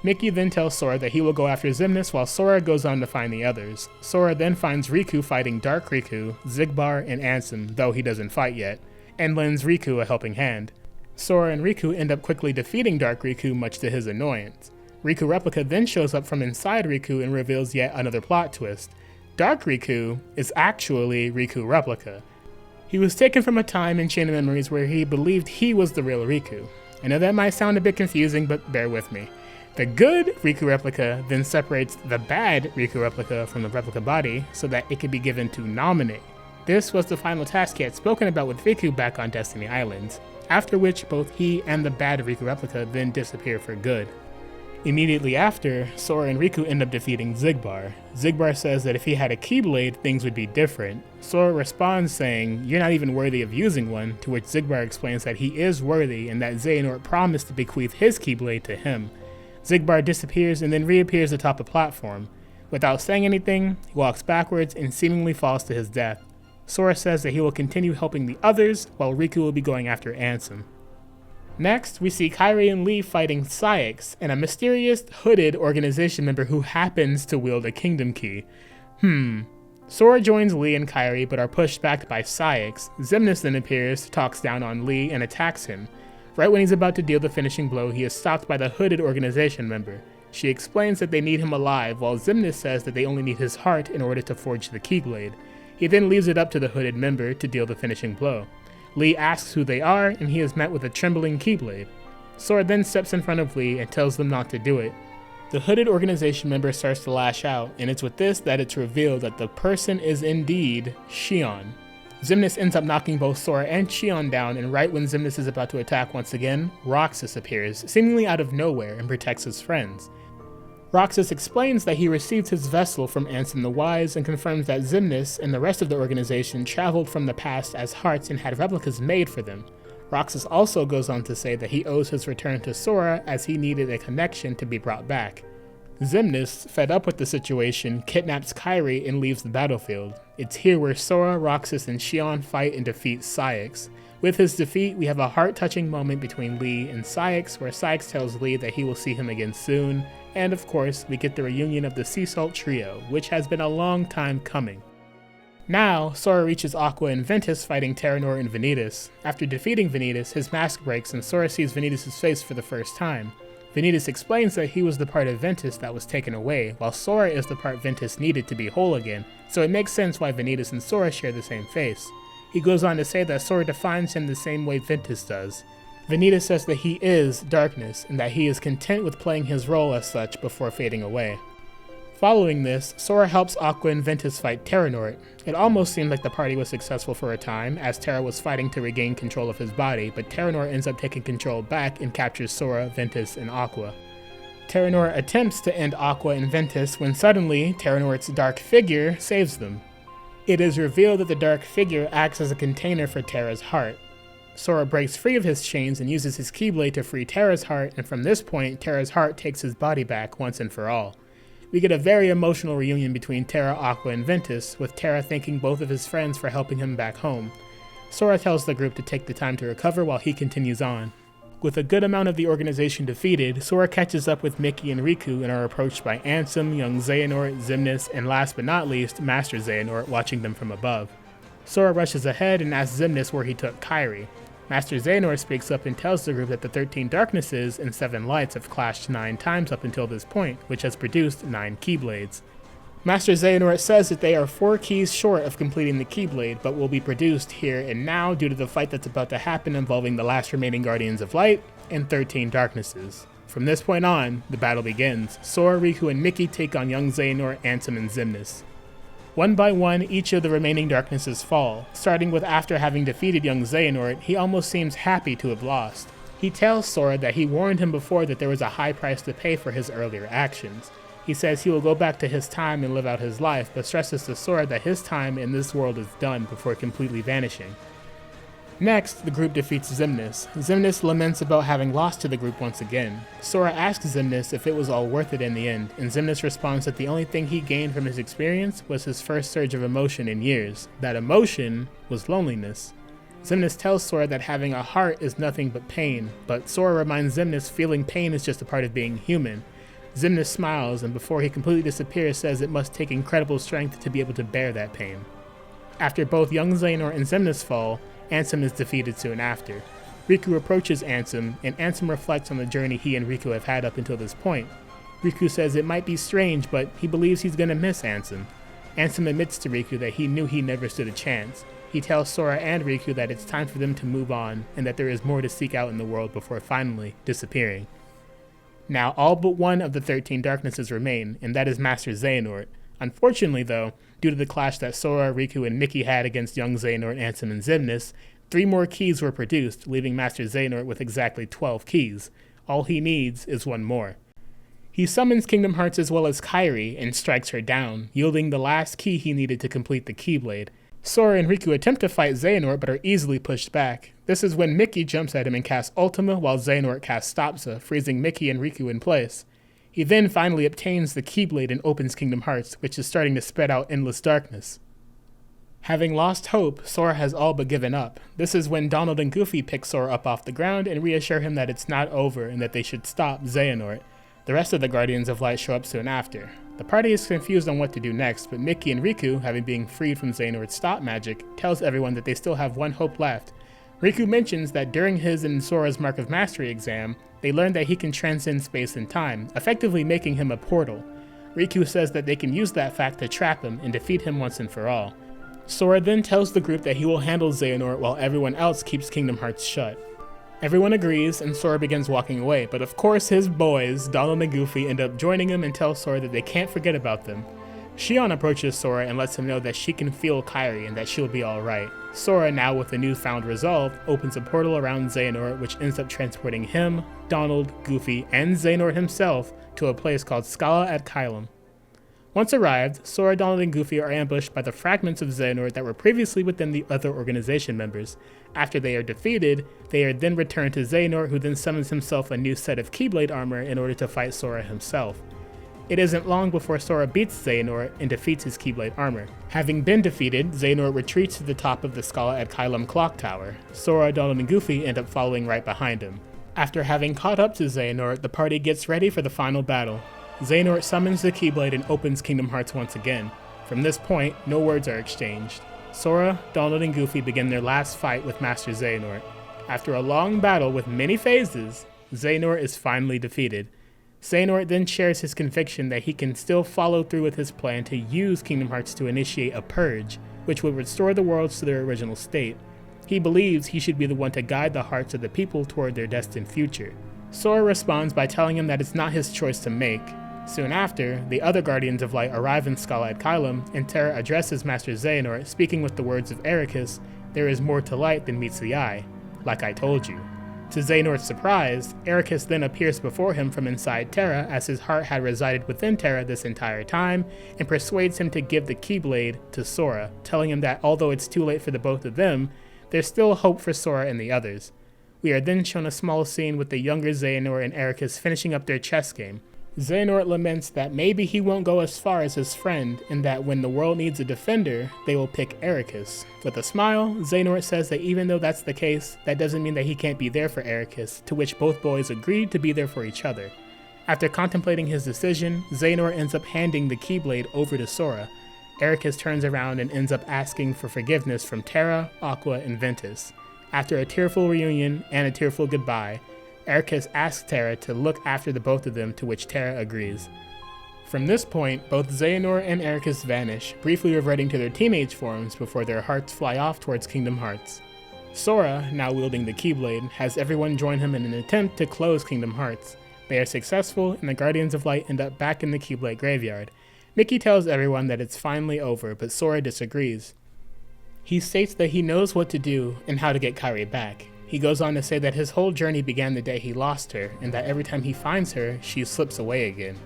Mickey then tells Sora that he will go after Xemnas while Sora goes on to find the others. Sora then finds Riku fighting Dark Riku, Xigbar, and Ansem, though he doesn't fight yet, and lends Riku a helping hand. Sora and Riku end up quickly defeating Dark Riku much to his annoyance. Riku Replica then shows up from inside Riku and reveals yet another plot twist. Dark Riku is actually Riku Replica. He was taken from a time in Chain of Memories where he believed he was the real Riku. I know that might sound a bit confusing, but bear with me. The good Riku Replica then separates the bad Riku Replica from the replica body so that it could be given to Nominate. This was the final task he had spoken about with Riku back on Destiny Islands, after which both he and the bad Riku Replica then disappear for good. Immediately after, Sora and Riku end up defeating Xigbar. Xigbar says that if he had a Keyblade, things would be different. Sora responds saying, "You're not even worthy of using one," to which Xigbar explains that he is worthy and that Xehanort promised to bequeath his Keyblade to him. Xigbar disappears and then reappears atop a platform. Without saying anything, he walks backwards and seemingly falls to his death. Sora says that he will continue helping the others, while Riku will be going after Ansem. Next, we see Kairi and Lee fighting Saix, and a mysterious, hooded organization member who happens to wield a kingdom key. Sora joins Lee and Kairi but are pushed back by Saix. Xemnas then appears, talks down on Lee, and attacks him. Right when he's about to deal the finishing blow, he is stopped by the hooded organization member. She explains that they need him alive, while Xemnas says that they only need his heart in order to forge the Keyblade. He then leaves it up to the hooded member to deal the finishing blow. Lee asks who they are, and he is met with a trembling Keyblade. Sora then steps in front of Lee and tells them not to do it. The hooded organization member starts to lash out, and it's with this that it's revealed that the person is indeed Xion. Xemnas ends up knocking both Sora and Xion down, and right when Xemnas is about to attack once again, Roxas appears, seemingly out of nowhere, and protects his friends. Roxas explains that he received his vessel from Ansem the Wise and confirms that Xemnas and the rest of the organization traveled from the past as hearts and had replicas made for them. Roxas also goes on to say that he owes his return to Sora as he needed a connection to be brought back. Xemnas, fed up with the situation, kidnaps Kairi and leaves the battlefield. It's here where Sora, Roxas, and Xion fight and defeat Saïx. With his defeat, we have a heart-touching moment between Lee and Saïx, where Saïx tells Lee that he will see him again soon, and of course, we get the reunion of the Sea Salt Trio, which has been a long time coming. Now, Sora reaches Aqua and Ventus fighting Terranor and Vanitas. After defeating Vanitas, his mask breaks and Sora sees Vanitas' face for the first time. Vanitas explains that he was the part of Ventus that was taken away, while Sora is the part Ventus needed to be whole again, so it makes sense why Vanitas and Sora share the same face. He goes on to say that Sora defines him the same way Ventus does. Vanitas says that he is darkness, and that he is content with playing his role as such before fading away. Following this, Sora helps Aqua and Ventus fight Terranort. It almost seemed like the party was successful for a time, as Terra was fighting to regain control of his body, but Terranort ends up taking control back and captures Sora, Ventus, and Aqua. Terranort attempts to end Aqua and Ventus when suddenly, Terranort's dark figure saves them. It is revealed that the dark figure acts as a container for Terra's heart. Sora breaks free of his chains and uses his Keyblade to free Terra's heart, and from this point, Terra's heart takes his body back once and for all. We get a very emotional reunion between Terra, Aqua, and Ventus, with Terra thanking both of his friends for helping him back home. Sora tells the group to take the time to recover while he continues on. With a good amount of the organization defeated, Sora catches up with Mickey and Riku and are approached by Ansem, young Xehanort, Xemnas, and last but not least, Master Xehanort watching them from above. Sora rushes ahead and asks Xemnas where he took Kairi. Master Xehanort speaks up and tells the group that the 13 Darknesses and 7 Lights have clashed 9 times up until this point, which has produced 9 Keyblades. Master Xehanort says that they are 4 keys short of completing the Keyblade, but will be produced here and now due to the fight that's about to happen involving the last remaining Guardians of Light and 13 Darknesses. From this point on, the battle begins. Sora, Riku, and Mickey take on young Xehanort, Ansem, and Xemnas. One by one, each of the remaining Darknesses fall. Starting with after having defeated young Xehanort, he almost seems happy to have lost. He tells Sora that he warned him before that there was a high price to pay for his earlier actions. He says he will go back to his time and live out his life, but stresses to Sora that his time in this world is done before completely vanishing. Next, the group defeats Xemnas. Xemnas laments about having lost to the group once again. Sora asks Xemnas if it was all worth it in the end, and Xemnas responds that the only thing he gained from his experience was his first surge of emotion in years. That emotion was loneliness. Xemnas tells Sora that having a heart is nothing but pain, but Sora reminds Xemnas feeling pain is just a part of being human. Xemnas smiles, and before he completely disappears says it must take incredible strength to be able to bear that pain. After both young Xehanort and Xemnas fall, Ansem is defeated soon after. Riku approaches Ansem, and Ansem reflects on the journey he and Riku have had up until this point. Riku says it might be strange, but he believes he's gonna miss Ansem. Ansem admits to Riku that he knew he never stood a chance. He tells Sora and Riku that it's time for them to move on, and that there is more to seek out in the world before finally disappearing. Now all but one of the 13 Darknesses remain, and that is Master Xehanort. Unfortunately though, due to the clash that Sora, Riku, and Mickey had against young Xehanort, Ansem, and Xemnas, 3 more keys were produced, leaving Master Xehanort with exactly 12 keys. All he needs is 1 more. He summons Kingdom Hearts as well as Kairi and strikes her down, yielding the last key he needed to complete the Keyblade. Sora and Riku attempt to fight Xehanort but are easily pushed back. This is when Mickey jumps at him and casts Ultima while Xehanort casts Stopsa, freezing Mickey and Riku in place. He then finally obtains the Keyblade and opens Kingdom Hearts, which is starting to spread out endless darkness. Having lost hope, Sora has all but given up. This is when Donald and Goofy pick Sora up off the ground and reassure him that it's not over and that they should stop Xehanort. The rest of the Guardians of Light show up soon after. The party is confused on what to do next, but Mickey and Riku, having been freed from Xehanort's stop magic, tells everyone that they still have 1 hope left. Riku mentions that during his and Sora's Mark of Mastery exam, they learned that he can transcend space and time, effectively making him a portal. Riku says that they can use that fact to trap him and defeat him once and for all. Sora then tells the group that he will handle Xehanort while everyone else keeps Kingdom Hearts shut. Everyone agrees, and Sora begins walking away, but of course his boys, Donald and Goofy, end up joining him and tell Sora that they can't forget about them. Shion approaches Sora and lets him know that she can feel Kairi and that she'll be alright. Sora, now with a newfound resolve, opens a portal around Xehanort which ends up transporting him, Donald, Goofy, and Xehanort himself to a place called Scala at Kylum. Once arrived, Sora, Donald, and Goofy are ambushed by the fragments of Xehanort that were previously within the other organization members. After they are defeated, they are then returned to Xehanort, who then summons himself a new set of Keyblade armor in order to fight Sora himself. It isn't long before Sora beats Xehanort and defeats his Keyblade armor. Having been defeated, Xehanort retreats to the top of the Scala at Kylum clock tower. Sora, Donald, and Goofy end up following right behind him. After having caught up to Xehanort, the party gets ready for the final battle. Xehanort summons the Keyblade and opens Kingdom Hearts once again. From this point, no words are exchanged. Sora, Donald, and Goofy begin their last fight with Master Xehanort. After a long battle with many phases, Xehanort is finally defeated. Xehanort then shares his conviction that he can still follow through with his plan to use Kingdom Hearts to initiate a purge, which would restore the worlds to their original state. He believes he should be the one to guide the hearts of the people toward their destined future. Sora responds by telling him that it's not his choice to make. Soon after, the other Guardians of Light arrive in Scala at Kylum, and Terra addresses Master Xehanort, speaking with the words of Ericus, "There is more to light than meets the eye, like I told you." To Xehanort's surprise, Ericus then appears before him from inside Terra, as his heart had resided within Terra this entire time, and persuades him to give the Keyblade to Sora, telling him that although it's too late for the both of them, there's still hope for Sora and the others. We are then shown a small scene with the younger Xehanort and Ericus finishing up their chess game. Xehanort laments that maybe he won't go as far as his friend, and that when the world needs a defender, they will pick Ericus. With a smile, Xehanort says that even though that's the case, that doesn't mean that he can't be there for Ericus, to which both boys agreed to be there for each other. After contemplating his decision, Xehanort ends up handing the Keyblade over to Sora. Ericus turns around and ends up asking for forgiveness from Terra, Aqua, and Ventus. After a tearful reunion and a tearful goodbye, Ericus asks Terra to look after the both of them, to which Terra agrees. From this point, both Xehanort and Ericus vanish, briefly reverting to their teenage forms before their hearts fly off towards Kingdom Hearts. Sora, now wielding the Keyblade, has everyone join him in an attempt to close Kingdom Hearts. They are successful, and the Guardians of Light end up back in the Keyblade graveyard. Mickey tells everyone that it's finally over, but Sora disagrees. He states that he knows what to do and how to get Kairi back. He goes on to say that his whole journey began the day he lost her, and that every time he finds her, she slips away again.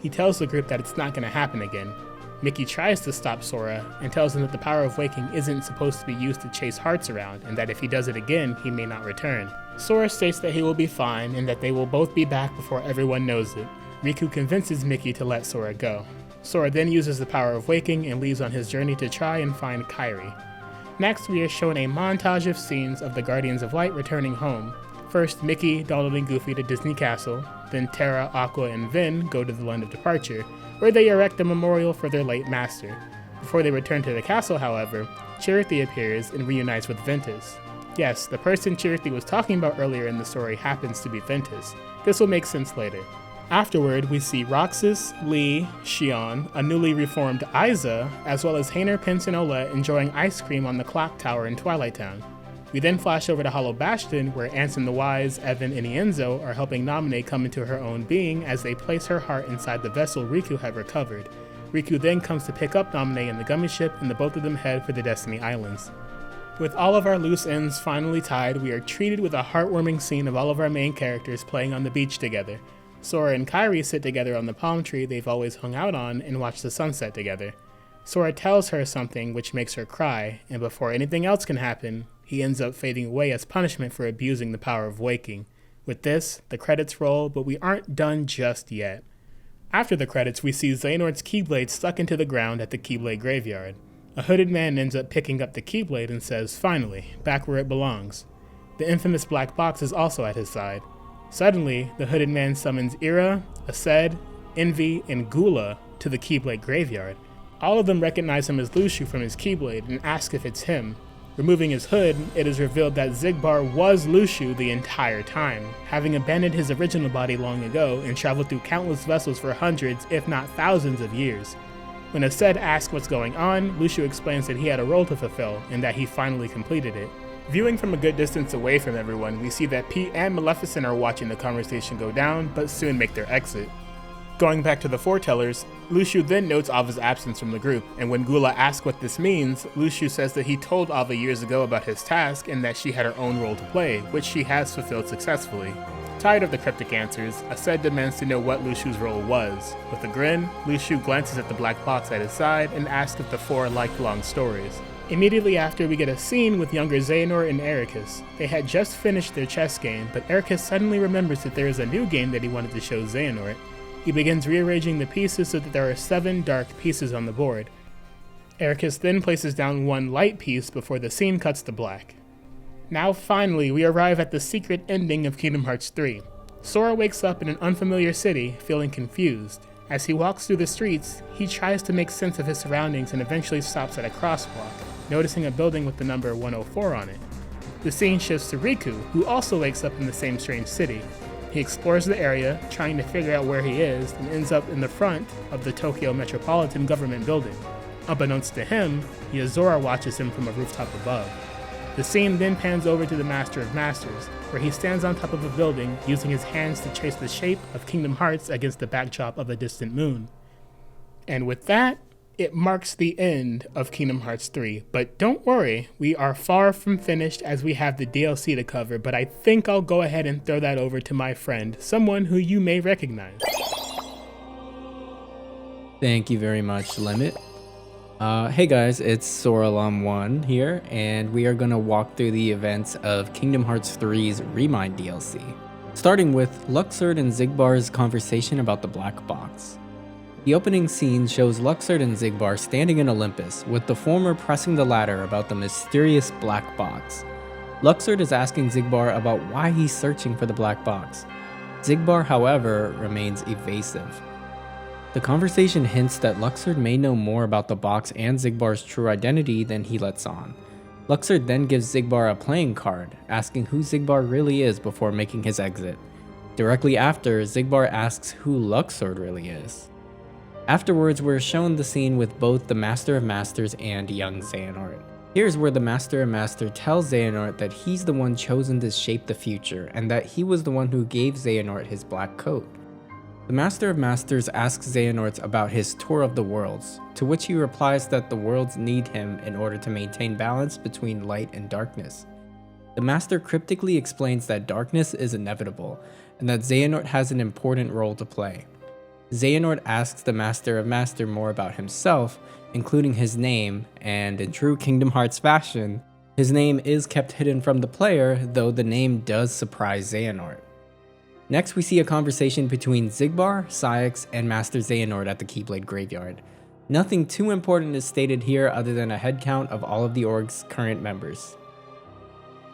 He tells the group that it's not going to happen again. Mickey tries to stop Sora, and tells him that the power of waking isn't supposed to be used to chase hearts around, and that if he does it again, he may not return. Sora states that he will be fine, and that they will both be back before everyone knows it. Riku convinces Mickey to let Sora go. Sora then uses the power of waking and leaves on his journey to try and find Kairi. Next, we are shown a montage of scenes of the Guardians of Light returning home. First, Mickey, Donald, and Goofy to Disney Castle, then Terra, Aqua, and Vin go to the Land of Departure, where they erect a memorial for their late master. Before they return to the castle, however, Chirithy appears and reunites with Ventus. Yes, the person Chirithy was talking about earlier in the story happens to be Ventus. This will make sense later. Afterward, we see Roxas, Lee, Shion, a newly reformed Aiza, as well as Hainer, Pence, and Olette enjoying ice cream on the clock tower in Twilight Town. We then flash over to Hollow Bastion, where Ansem the Wise, Evan, and Ienzo are helping Naminé come into her own being as they place her heart inside the vessel Riku had recovered. Riku then comes to pick up Naminé in the gummy ship, and the both of them head for the Destiny Islands. With all of our loose ends finally tied, we are treated with a heartwarming scene of all of our main characters playing on the beach together. Sora and Kairi sit together on the palm tree they've always hung out on and watch the sunset together. Sora tells her something which makes her cry, and before anything else can happen, he ends up fading away as punishment for abusing the power of waking. With this, the credits roll, but we aren't done just yet. After the credits, we see Xehanort's Keyblade stuck into the ground at the Keyblade graveyard. A hooded man ends up picking up the Keyblade and says, "Finally, back where it belongs." The infamous black box is also at his side. Suddenly, the hooded man summons Ira, Aced, Envy, and Gula to the Keyblade graveyard. All of them recognize him as Lushu from his Keyblade and ask if it's him. Removing his hood, it is revealed that Xigbar was Lushu the entire time, having abandoned his original body long ago and traveled through countless vessels for hundreds, if not thousands of years. When Aced asks what's going on, Lushu explains that he had a role to fulfill and that he finally completed it. Viewing from a good distance away from everyone, we see that Pete and Maleficent are watching the conversation go down, but soon make their exit. Going back to the foretellers, Luxu then notes Ava's absence from the group, and when Gula asks what this means, Luxu says that he told Ava years ago about his task and that she had her own role to play, which she has fulfilled successfully. Tired of the cryptic answers, Ased demands to know what Luxu's role was. With a grin, Luxu glances at the black box at his side and asks if the four liked long stories. Immediately after, we get a scene with younger Xehanort and Ericus. They had just finished their chess game, but Ericus suddenly remembers that there is a new game that he wanted to show Xehanort. He begins rearranging the pieces so that there are 7 dark pieces on the board. Ericus then places down 1 light piece before the scene cuts to black. Now finally, we arrive at the secret ending of Kingdom Hearts 3. Sora wakes up in an unfamiliar city, feeling confused. As he walks through the streets, he tries to make sense of his surroundings and eventually stops at a crosswalk, noticing a building with the number 104 on it. The scene shifts to Riku, who also wakes up in the same strange city. He explores the area, trying to figure out where he is, and ends up in the front of the Tokyo Metropolitan Government building. Unbeknownst to him, Yozora watches him from a rooftop above. The scene then pans over to the Master of Masters, where he stands on top of a building, using his hands to trace the shape of Kingdom Hearts against the backdrop of a distant moon. And with that, it marks the end of Kingdom Hearts 3, but don't worry, we are far from finished as we have the DLC to cover, but I think I'll go ahead and throw that over to my friend, someone who you may recognize. Thank you very much, Limit. Hey guys, it's Soralam1 here, and we are going to walk through the events of Kingdom Hearts 3's Remind DLC, starting with Luxord and Xigbar's conversation about the black box. The opening scene shows Luxord and Xigbar standing in Olympus, with the former pressing the latter about the mysterious black box. Luxord is asking Xigbar about why he's searching for the black box. Xigbar, however, remains evasive. The conversation hints that Luxord may know more about the box and Xigbar's true identity than he lets on. Luxord then gives Xigbar a playing card, asking who Xigbar really is before making his exit. Directly after, Xigbar asks who Luxord really is. Afterwards, we're shown the scene with both the Master of Masters and young Xehanort. Here's where the Master of Masters tells Xehanort that he's the one chosen to shape the future, and that he was the one who gave Xehanort his black coat. The Master of Masters asks Xehanort about his tour of the worlds, to which he replies that the worlds need him in order to maintain balance between light and darkness. The Master cryptically explains that darkness is inevitable, and that Xehanort has an important role to play. Xehanort asks the Master of Masters more about himself, including his name, and in true Kingdom Hearts fashion, his name is kept hidden from the player, though the name does surprise Xehanort. Next, we see a conversation between Xigbar, Saïx, and Master Xehanort at the Keyblade Graveyard. Nothing too important is stated here other than a headcount of all of the org's current members.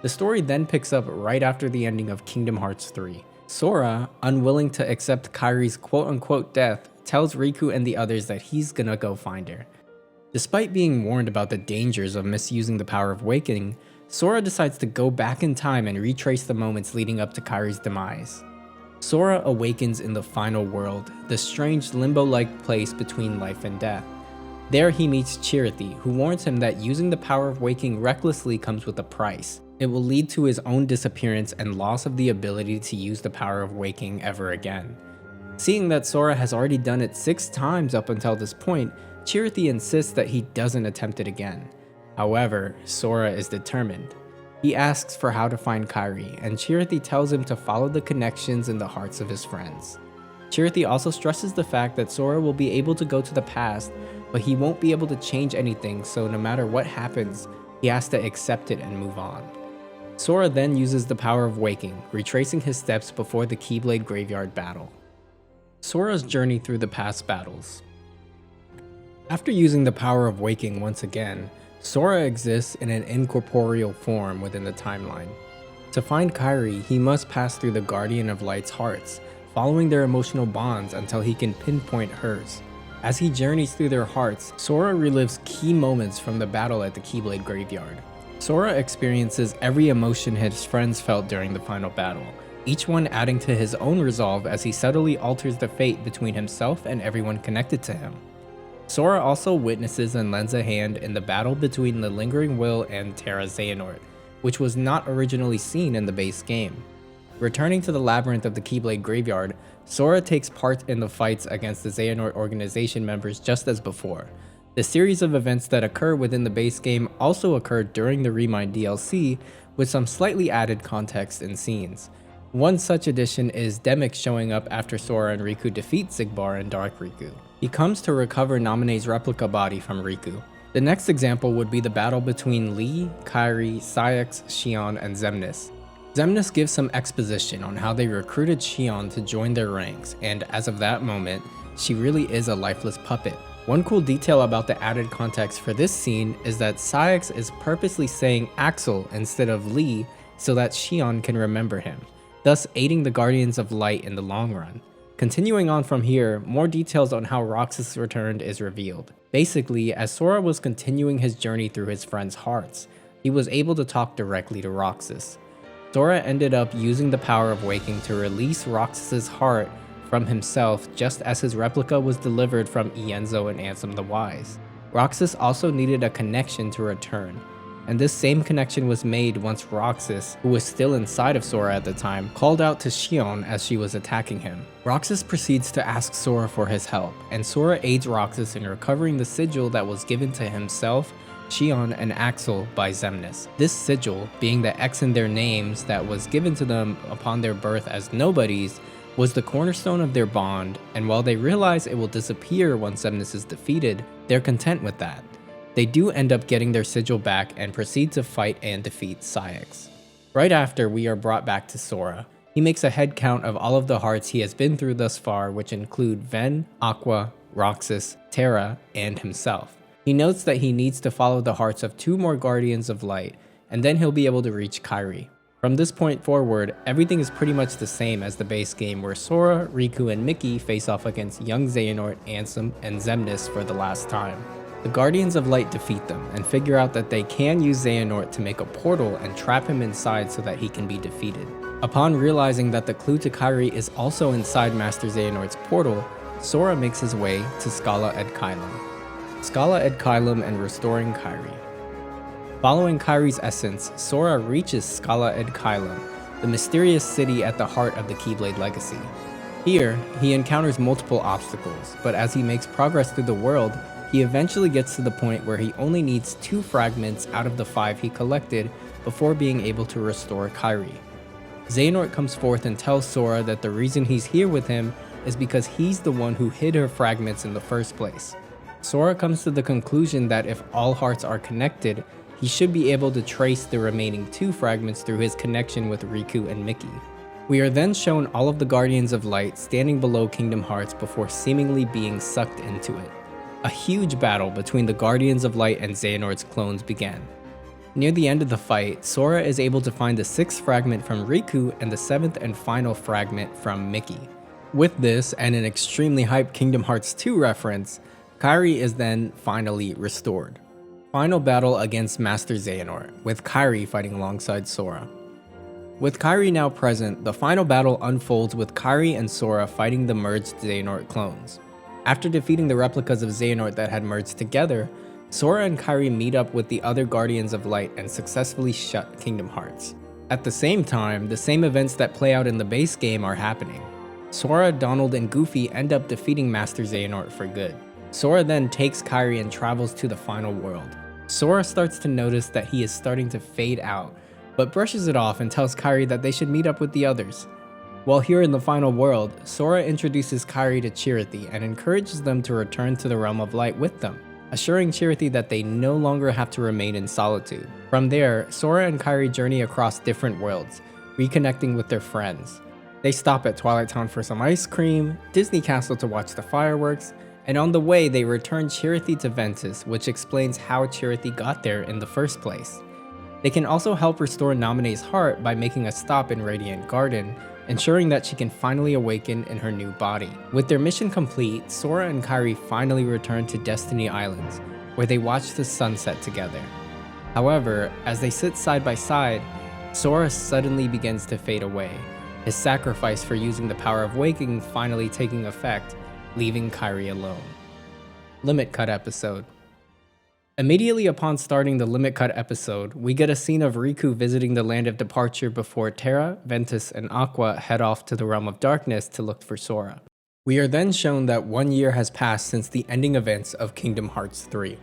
The story then picks up right after the ending of Kingdom Hearts 3. Sora, unwilling to accept Kairi's quote-unquote death, tells Riku and the others that he's gonna go find her. Despite being warned about the dangers of misusing the power of awakening, Sora decides to go back in time and retrace the moments leading up to Kairi's demise. Sora awakens in the final world, the strange limbo-like place between life and death. There he meets Chirithy, who warns him that using the power of waking recklessly comes with a price. It will lead to his own disappearance and loss of the ability to use the power of waking ever again. Seeing that Sora has already done it 6 times up until this point, Chirithy insists that he doesn't attempt it again. However, Sora is determined. He asks for how to find Kairi, and Chirithy tells him to follow the connections in the hearts of his friends. Chirithy also stresses the fact that Sora will be able to go to the past, but he won't be able to change anything, so no matter what happens, he has to accept it and move on. Sora then uses the power of waking, retracing his steps before the Keyblade Graveyard battle. Sora's journey through the past battles. After using the power of waking once again, Sora exists in an incorporeal form within the timeline. To find Kairi, he must pass through the Guardian of Light's hearts, following their emotional bonds until he can pinpoint hers. As he journeys through their hearts, Sora relives key moments from the battle at the Keyblade Graveyard. Sora experiences every emotion his friends felt during the final battle, each one adding to his own resolve as he subtly alters the fate between himself and everyone connected to him. Sora also witnesses and lends a hand in the battle between the Lingering Will and Terra Xehanort, which was not originally seen in the base game. Returning to the labyrinth of the Keyblade Graveyard, Sora takes part in the fights against the Xehanort organization members just as before. The series of events that occur within the base game also occurred during the Remind DLC, with some slightly added context and scenes. One such addition is Demyx showing up after Sora and Riku defeat Xigbar and Dark Riku. He comes to recover Naminé's replica body from Riku. The next example would be the battle between Lee, Kairi, Saïx, Xion, and Xemnas. Xemnas gives some exposition on how they recruited Xion to join their ranks, and as of that moment, she really is a lifeless puppet. One cool detail about the added context for this scene is that Saïx is purposely saying Axel instead of Lee so that Xion can remember him, thus aiding the Guardians of Light in the long run. Continuing on from here, more details on how Roxas returned is revealed. Basically, as Sora was continuing his journey through his friends' hearts, he was able to talk directly to Roxas. Sora ended up using the power of waking to release Roxas's heart from himself just as his replica was delivered from Ienzo and Ansem the Wise. Roxas also needed a connection to return, and this same connection was made once Roxas, who was still inside of Sora at the time, called out to Xion as she was attacking him. Roxas proceeds to ask Sora for his help, and Sora aids Roxas in recovering the sigil that was given to himself, Xion, and Axel by Xemnas. This sigil, being the X in their names that was given to them upon their birth as nobodies, was the cornerstone of their bond, and while they realize it will disappear once Xemnas is defeated, they're content with that. They do end up getting their sigil back and proceed to fight and defeat Saïx. Right after, we are brought back to Sora. He makes a head count of all of the hearts he has been through thus far, which include Ven, Aqua, Roxas, Terra, and himself. He notes that he needs to follow the hearts of 2 more Guardians of Light, and then he'll be able to reach Kairi. From this point forward, everything is pretty much the same as the base game, where Sora, Riku, and Mickey face off against young Xehanort, Ansem, and Xemnas for the last time. The Guardians of Light defeat them and figure out that they can use Xehanort to make a portal and trap him inside so that he can be defeated. Upon realizing that the clue to Kairi is also inside Master Xehanort's portal, Sora makes his way to Scala Ed Kylum. Scala Ed Kylum and restoring Kairi. Following Kairi's essence, Sora reaches Scala Ed Kylum, the mysterious city at the heart of the Keyblade legacy. Here, he encounters multiple obstacles, but as he makes progress through the world, he eventually gets to the point where he only needs 2 fragments out of the 5 he collected before being able to restore Kairi. Xehanort comes forth and tells Sora that the reason he's here with him is because he's the one who hid her fragments in the first place. Sora comes to the conclusion that if all hearts are connected, he should be able to trace the remaining 2 fragments through his connection with Riku and Mickey. We are then shown all of the Guardians of Light standing below Kingdom Hearts before seemingly being sucked into it. A huge battle between the Guardians of Light and Xehanort's clones began. Near the end of the fight, Sora is able to find the 6th fragment from Riku and the 7th and final fragment from Mickey. With this and an extremely hyped Kingdom Hearts 2 reference, Kairi is then finally restored. Final battle against Master Xehanort, with Kairi fighting alongside Sora. With Kairi now present, the final battle unfolds with Kairi and Sora fighting the merged Xehanort clones. After defeating the replicas of Xehanort that had merged together, Sora and Kairi meet up with the other Guardians of Light and successfully shut Kingdom Hearts. At the same time, the same events that play out in the base game are happening. Sora, Donald, and Goofy end up defeating Master Xehanort for good. Sora then takes Kairi and travels to the final world. Sora starts to notice that he is starting to fade out, but brushes it off and tells Kairi that they should meet up with the others. While here in the final world, Sora introduces Kairi to Chirithy and encourages them to return to the Realm of Light with them, assuring Chirithy that they no longer have to remain in solitude. From there, Sora and Kairi journey across different worlds, reconnecting with their friends. They stop at Twilight Town for some ice cream, Disney Castle to watch the fireworks, and on the way they return Chirithy to Ventus, which explains how Chirithy got there in the first place. They can also help restore Naminé's heart by making a stop in Radiant Garden, ensuring that she can finally awaken in her new body. With their mission complete, Sora and Kairi finally return to Destiny Islands, where they watch the sunset together. However, as they sit side by side, Sora suddenly begins to fade away, his sacrifice for using the power of waking finally taking effect, leaving Kairi alone. Limit Cut episode. Immediately upon starting the Limit Cut episode, we get a scene of Riku visiting the Land of Departure before Terra, Ventus, and Aqua head off to the Realm of Darkness to look for Sora. We are then shown that 1 year has passed since the ending events of Kingdom Hearts 3.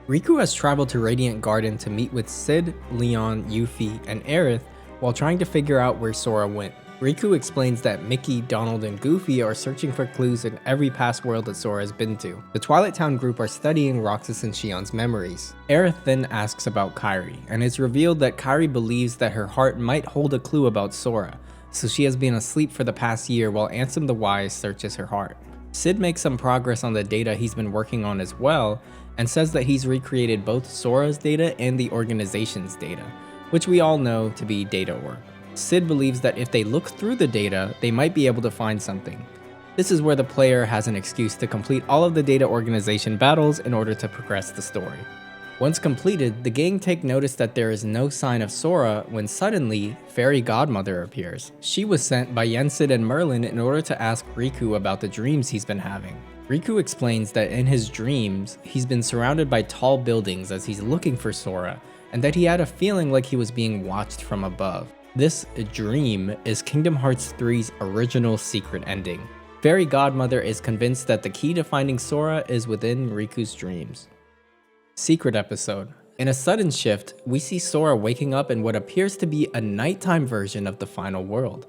Riku has traveled to Radiant Garden to meet with Sid, Leon, Yuffie, and Aerith while trying to figure out where Sora went. Riku explains that Mickey, Donald, and Goofy are searching for clues in every past world that Sora has been to. The Twilight Town group are studying Roxas and Shion's memories. Aerith then asks about Kairi, and it's revealed that Kairi believes that her heart might hold a clue about Sora, so she has been asleep for the past year while Ansem the Wise searches her heart. Sid makes some progress on the data he's been working on as well, and says that he's recreated both Sora's data and the organization's data, which we all know to be data org. Sid believes that if they look through the data, they might be able to find something. This is where the player has an excuse to complete all of the data organization battles in order to progress the story. Once completed, the gang take notice that there is no sign of Sora when suddenly, Fairy Godmother appears. She was sent by Yensid and Merlin in order to ask Riku about the dreams he's been having. Riku explains that in his dreams, he's been surrounded by tall buildings as he's looking for Sora, and that he had a feeling like he was being watched from above. This dream is Kingdom Hearts 3's original secret ending. Fairy Godmother is convinced that the key to finding Sora is within Riku's dreams. Secret episode. In a sudden shift, we see Sora waking up in what appears to be a nighttime version of the final world.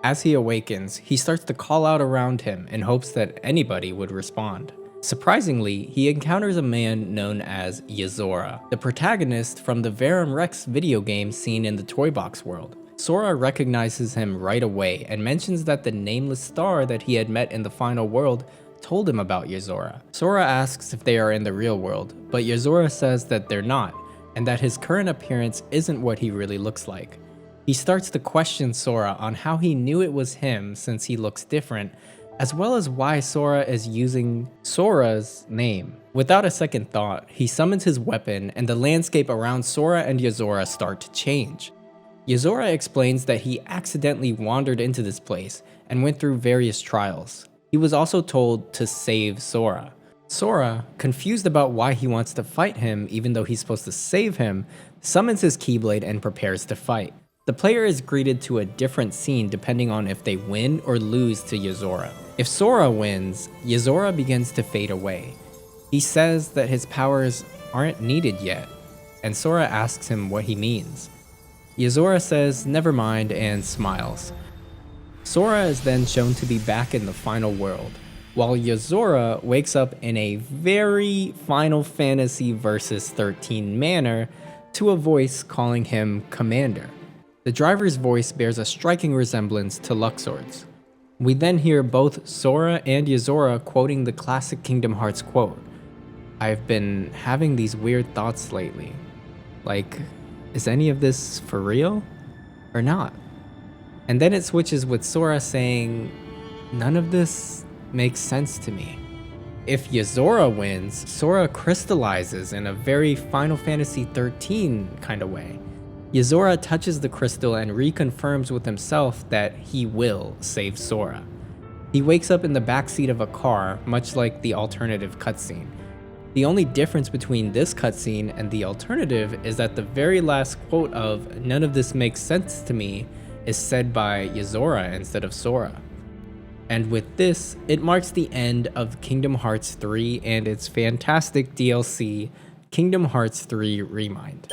As he awakens, he starts to call out around him in hopes that anybody would respond. Surprisingly, he encounters a man known as Yozora, the protagonist from the Verum Rex video game seen in the Toy Box world. Sora recognizes him right away and mentions that the nameless star that he had met in the final world told him about Yozora. Sora asks if they are in the real world, but Yozora says that they're not, and that his current appearance isn't what he really looks like. He starts to question Sora on how he knew it was him since he looks different, as well as why Sora is using Sora's name. Without a second thought, he summons his weapon and the landscape around Sora and Yozora start to change. Yozora explains that he accidentally wandered into this place and went through various trials. He was also told to save Sora. Sora, confused about why he wants to fight him even though he's supposed to save him, summons his Keyblade and prepares to fight. The player is greeted to a different scene depending on if they win or lose to Yozora. If Sora wins, Yozora begins to fade away. He says that his powers aren't needed yet, and Sora asks him what he means. Yozora says never mind and smiles. Sora is then shown to be back in the final world, while Yozora wakes up in a very Final Fantasy Versus 13 manner to a voice calling him Commander. The driver's voice bears a striking resemblance to Luxord's. We then hear both Sora and Yozora quoting the classic Kingdom Hearts quote, "I've been having these weird thoughts lately. Like, is any of this for real? Or not?" And then it switches with Sora saying, "None of this makes sense to me." If Yozora wins, Sora crystallizes in a very Final Fantasy 13 kind of way. Yozora touches the crystal and reconfirms with himself that he will save Sora. He wakes up in the backseat of a car, much like the alternative cutscene. The only difference between this cutscene and the alternative is that the very last quote of "none of this makes sense to me" is said by Yozora instead of Sora. And with this, it marks the end of Kingdom Hearts 3 and its fantastic DLC, Kingdom Hearts 3 Remind.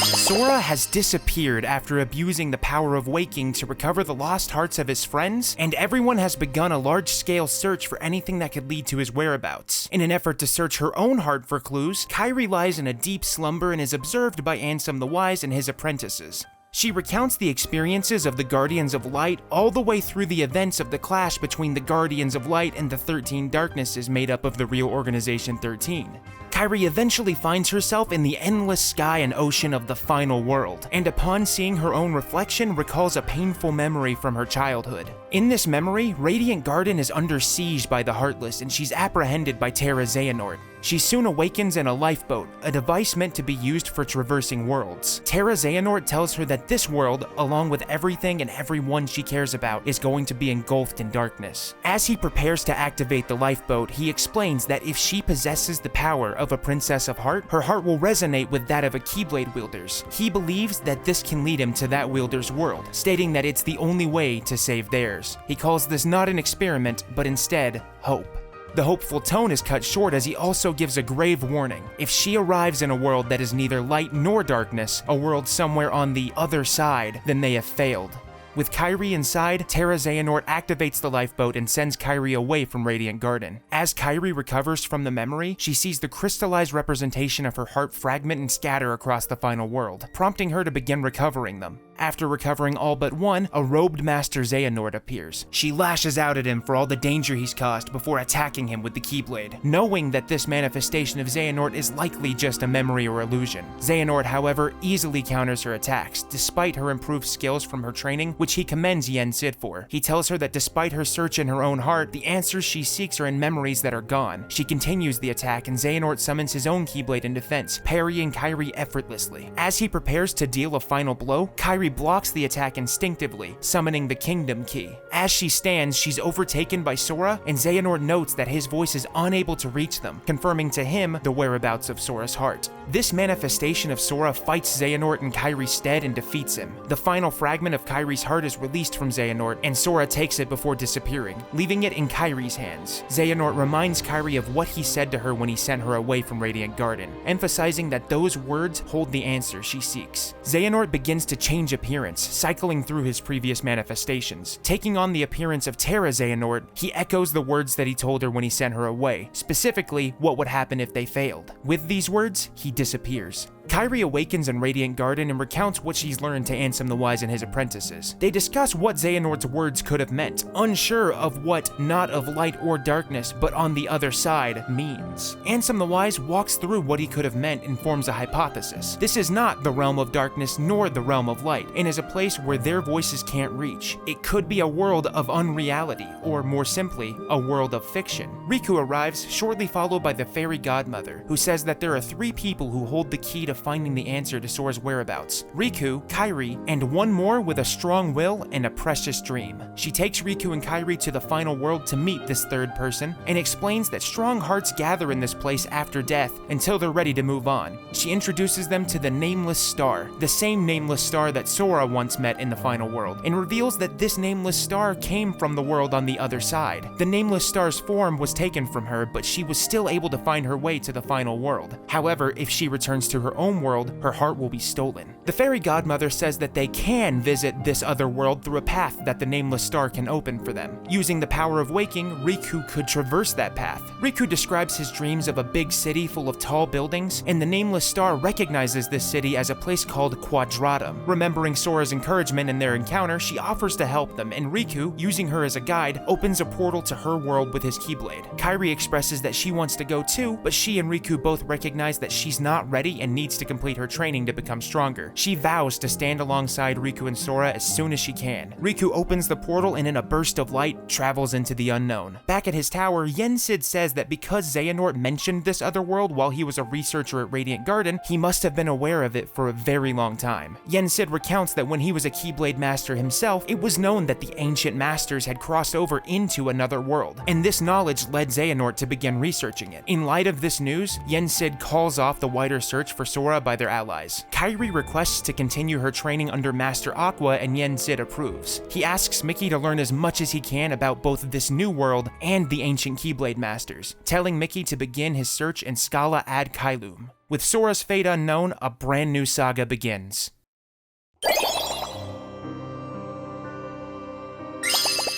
Sora has disappeared after abusing the power of waking to recover the lost hearts of his friends, and everyone has begun a large-scale search for anything that could lead to his whereabouts. In an effort to search her own heart for clues, Kairi lies in a deep slumber and is observed by Ansem the Wise and his apprentices. She recounts the experiences of the Guardians of Light all the way through the events of the clash between the Guardians of Light and the 13 Darknesses made up of the real Organization 13. Kairi eventually finds herself in the endless sky and ocean of the final world, and upon seeing her own reflection, recalls a painful memory from her childhood. In this memory, Radiant Garden is under siege by the Heartless, and she's apprehended by Terra Xehanort. She soon awakens in a lifeboat, a device meant to be used for traversing worlds. Terra Xehanort tells her that this world, along with everything and everyone she cares about, is going to be engulfed in darkness. As he prepares to activate the lifeboat, he explains that if she possesses the power of a Princess of Heart, her heart will resonate with that of a Keyblade wielder's. He believes that this can lead him to that wielder's world, stating that it's the only way to save theirs. He calls this not an experiment, but instead, hope. The hopeful tone is cut short as he also gives a grave warning. If she arrives in a world that is neither light nor darkness, a world somewhere on the other side, then they have failed. With Kairi inside, Terra Xehanort activates the lifeboat and sends Kairi away from Radiant Garden. As Kairi recovers from the memory, she sees the crystallized representation of her heart fragment and scatter across the final world, prompting her to begin recovering them. After recovering all but one, a robed Master Xehanort appears. She lashes out at him for all the danger he's caused before attacking him with the Keyblade, knowing that this manifestation of Xehanort is likely just a memory or illusion. Xehanort, however, easily counters her attacks, despite her improved skills from her training, which he commends Yen Sid for. He tells her that despite her search in her own heart, the answers she seeks are in memories that are gone. She continues the attack, and Xehanort summons his own Keyblade in defense, parrying Kairi effortlessly. As he prepares to deal a final blow, Kairi blocks the attack instinctively, summoning the Kingdom Key. As she stands, she's overtaken by Sora, and Xehanort notes that his voice is unable to reach them, confirming to him the whereabouts of Sora's heart. This manifestation of Sora fights Xehanort in Kairi's stead and defeats him. The final fragment of Kairi's heart is released from Xehanort, and Sora takes it before disappearing, leaving it in Kairi's hands. Xehanort reminds Kairi of what he said to her when he sent her away from Radiant Garden, emphasizing that those words hold the answer she seeks. Xehanort begins to change appearance, cycling through his previous manifestations. Taking on the appearance of Terra Xehanort, he echoes the words that he told her when he sent her away, specifically what would happen if they failed. With these words, he disappears. Kairi awakens in Radiant Garden and recounts what she's learned to Ansem the Wise and his apprentices. They discuss what Xehanort's words could have meant, unsure of what not of light or darkness, but on the other side means. Ansem the Wise walks through what he could have meant and forms a hypothesis. This is not the realm of darkness nor the realm of light, and is a place where their voices can't reach. It could be a world of unreality, or more simply, a world of fiction. Riku arrives, shortly followed by the fairy godmother, who says that there are 3 people who hold the key to finding the answer to Sora's whereabouts: Riku, Kairi, and one more with a strong will and a precious dream. She takes Riku and Kairi to the final world to meet this third person, and explains that strong hearts gather in this place after death until they're ready to move on. She introduces them to the Nameless Star, the same Nameless Star that Sora once met in the final world, and reveals that this Nameless Star came from the world on the other side. The Nameless Star's form was taken from her, but she was still able to find her way to the final world. However, if she returns to her own world, her heart will be stolen. The fairy godmother says that they can visit this other world through a path that the Nameless Star can open for them. Using the power of waking, Riku could traverse that path. Riku describes his dreams of a big city full of tall buildings, and the Nameless Star recognizes this city as a place called Quadratum. Remembering Sora's encouragement in their encounter, she offers to help them, and Riku, using her as a guide, opens a portal to her world with his Keyblade. Kairi expresses that she wants to go too, but she and Riku both recognize that she's not ready and needs to complete her training to become stronger. She vows to stand alongside Riku and Sora as soon as she can. Riku opens the portal and in a burst of light, travels into the unknown. Back at his tower, Yen Sid says that because Xehanort mentioned this other world while he was a researcher at Radiant Garden, he must have been aware of it for a very long time. Yen Sid recounts that when he was a Keyblade master himself, it was known that the ancient masters had crossed over into another world, and this knowledge led Xehanort to begin researching it. In light of this news, Yen Sid calls off the wider search for Sora by their allies. Kairi requests to continue her training under Master Aqua, and Yen Sid approves. He asks Mickey to learn as much as he can about both this new world and the ancient Keyblade masters, telling Mickey to begin his search in Scala ad Caelum. With Sora's fate unknown, a brand new saga begins.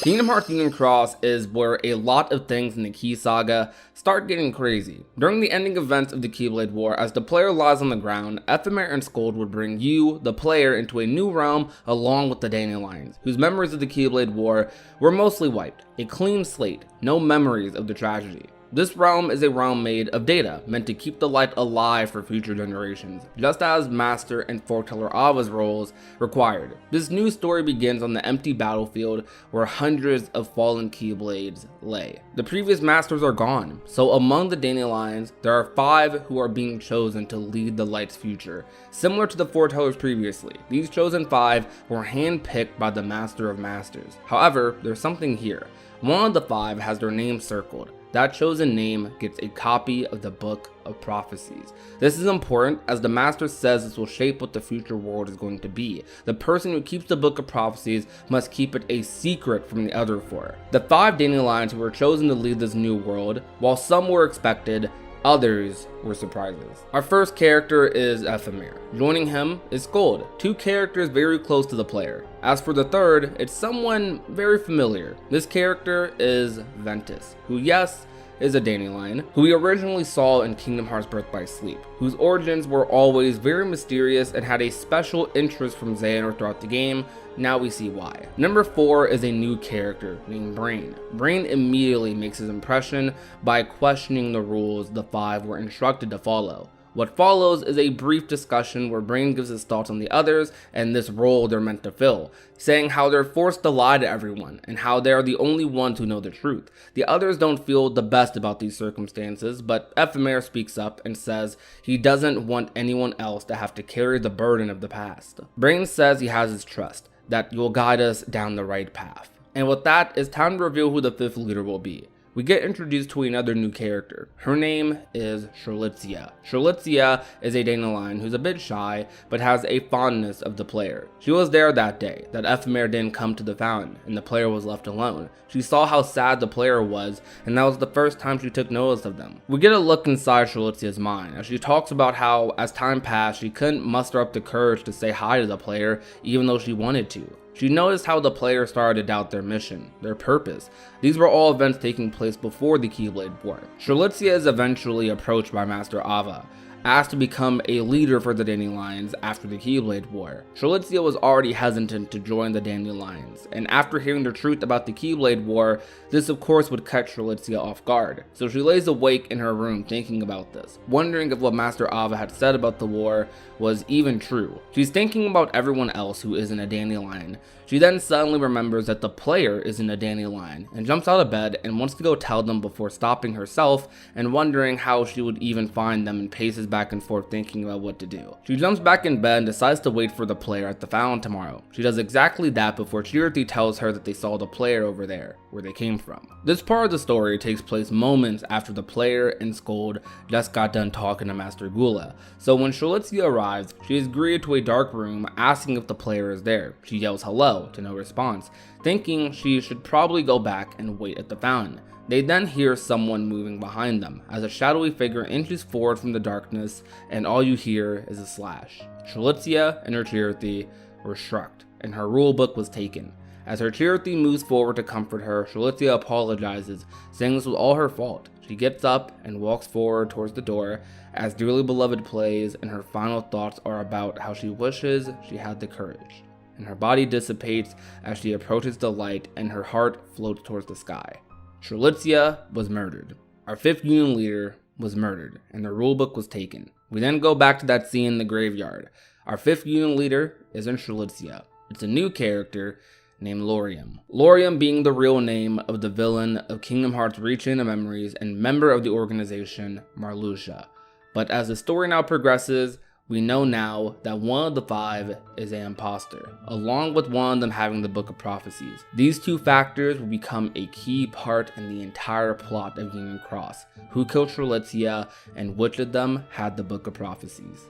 Kingdom Hearts Union Cross is where a lot of things in the Key Saga start getting crazy. During the ending events of the Keyblade War, as the player lies on the ground, Ephemer and Scold would bring you, the player, into a new realm along with the Dandelions, whose memories of the Keyblade War were mostly wiped. A clean slate, no memories of the tragedy. This realm is a realm made of data, meant to keep the light alive for future generations, just as Master and Foreteller Ava's roles required. This new story begins on the empty battlefield where hundreds of fallen Keyblades lay. The previous Masters are gone, so among the Dandelions, there are 5 who are being chosen to lead the light's future. Similar to the Foretellers previously, these chosen 5 were handpicked by the Master of Masters. However, there's something here. One of the 5 has their name circled. That chosen name gets a copy of the Book of Prophecies. This is important as the Master says this will shape what the future world is going to be. The person who keeps the Book of Prophecies must keep it a secret from the other 4. The 5 Dandelions who were chosen to lead this new world, while some were expected, others were surprises. Our first character is Ephemer. Joining him is Scold, 2 characters very close to the player. As for the third, it's someone very familiar. This character is Ventus, who yes, is a Dandelion, who we originally saw in Kingdom Hearts Birth by Sleep, whose origins were always very mysterious and had a special interest from Xehanort throughout the game. Now we see why. Number 4 is a new character named Brain. Brain immediately makes his impression by questioning the rules the 5 were instructed to follow. What follows is a brief discussion where Brain gives his thoughts on the others and this role they're meant to fill, saying how they're forced to lie to everyone and how they're the only ones who know the truth. The others don't feel the best about these circumstances, but Ephemer speaks up and says he doesn't want anyone else to have to carry the burden of the past. Brain says he has his trust, that you'll guide us down the right path. And with that, it's time to reveal who the 5th leader will be. We get introduced to another new character. Her name is Shurlitzia. Shurlitzia is a Dandelion who's a bit shy, but has a fondness of the player. She was there that day that Ephemer didn't come to the fountain, and the player was left alone. She saw how sad the player was, and that was the first time she took notice of them. We get a look inside Shurlitzia's mind, as she talks about how, as time passed, she couldn't muster up the courage to say hi to the player, even though she wanted to. She noticed how the player started to doubt their mission, their purpose. These were all events taking place before the Keyblade War. Shurlitzia is eventually approached by Master Ava, asked to become a leader for the Dandelions after the Keyblade War. Shurlitzia was already hesitant to join the Dandelions, and after hearing the truth about the Keyblade War, this of course would catch Shurlitzia off guard. So she lays awake in her room thinking about this, wondering if what Master Ava had said about the war was even true. She's thinking about everyone else who isn't a Dandelion. She then suddenly remembers that the player isn't a Dandelion and jumps out of bed and wants to go tell them before stopping herself and wondering how she would even find them, and paces back and forth thinking about what to do. She jumps back in bed and decides to wait for the player at the fountain tomorrow. She does exactly that before Chirruthy tells her that they saw the player over there, where they came from. This part of the story takes place moments after the player and Scold just got done talking to Master Gula. So when Shurlitzia arrives, she is greeted to a dark room asking if the player is there. She yells hello to no response, thinking she should probably go back and wait at the fountain. They then hear someone moving behind them as a shadowy figure inches forward from the darkness, and all you hear is a slash. Shurlitzia and her Chirruthy were struck, and her rulebook was taken. As her Chirruthy moves forward to comfort her, Shurlitzia apologizes, saying this was all her fault. She gets up and walks forward towards the door as Dearly Beloved plays, and her final thoughts are about how she wishes she had the courage. And her body dissipates as she approaches the light, and her heart floats towards the sky. Shurlitzia was murdered. Our 5th Union leader was murdered, and the rulebook was taken. We then go back to that scene in the graveyard. Our 5th Union leader isn't Shurlitzia. It's a new character named Lauriam. Lauriam being the real name of the villain of Kingdom Hearts Rechain of Memories and member of the organization Marluxia. But as the story now progresses, we know now that one of the 5 is an imposter, along with one of them having the Book of Prophecies. These 2 factors will become a key part in the entire plot of Union Cross, who killed Shurlitzia and which of them had the Book of Prophecies.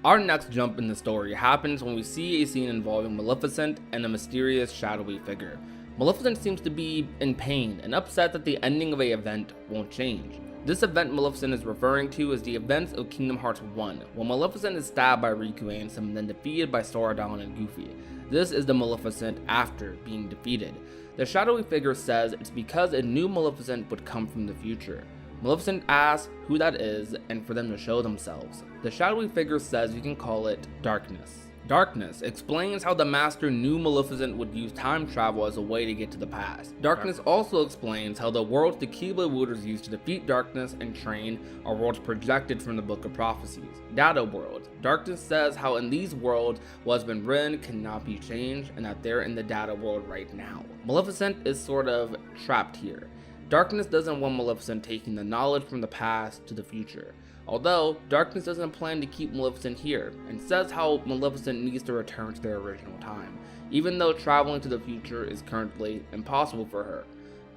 Our next jump in the story happens when we see a scene involving Maleficent and a mysterious shadowy figure. Maleficent seems to be in pain and upset that the ending of an event won't change. This event Maleficent is referring to is the events of Kingdom Hearts 1, when Maleficent is stabbed by Riku Ansem and then defeated by Saurodon and Goofy. This is the Maleficent after being defeated. The shadowy figure says it's because a new Maleficent would come from the future. Maleficent asks who that is and for them to show themselves. The shadowy figure says you can call it Darkness. Darkness explains how the Master knew Maleficent would use time travel as a way to get to the past. Darkness also explains how the worlds the Keyblade wielders used to defeat Darkness and train are worlds projected from the Book of Prophecies, Data worlds. Darkness says how in these worlds what has been written cannot be changed and that they're in the Data world right now. Maleficent is sort of trapped here. Darkness doesn't want Maleficent taking the knowledge from the past to the future. Although, Darkness doesn't plan to keep Maleficent here, and says how Maleficent needs to return to their original time, even though traveling to the future is currently impossible for her.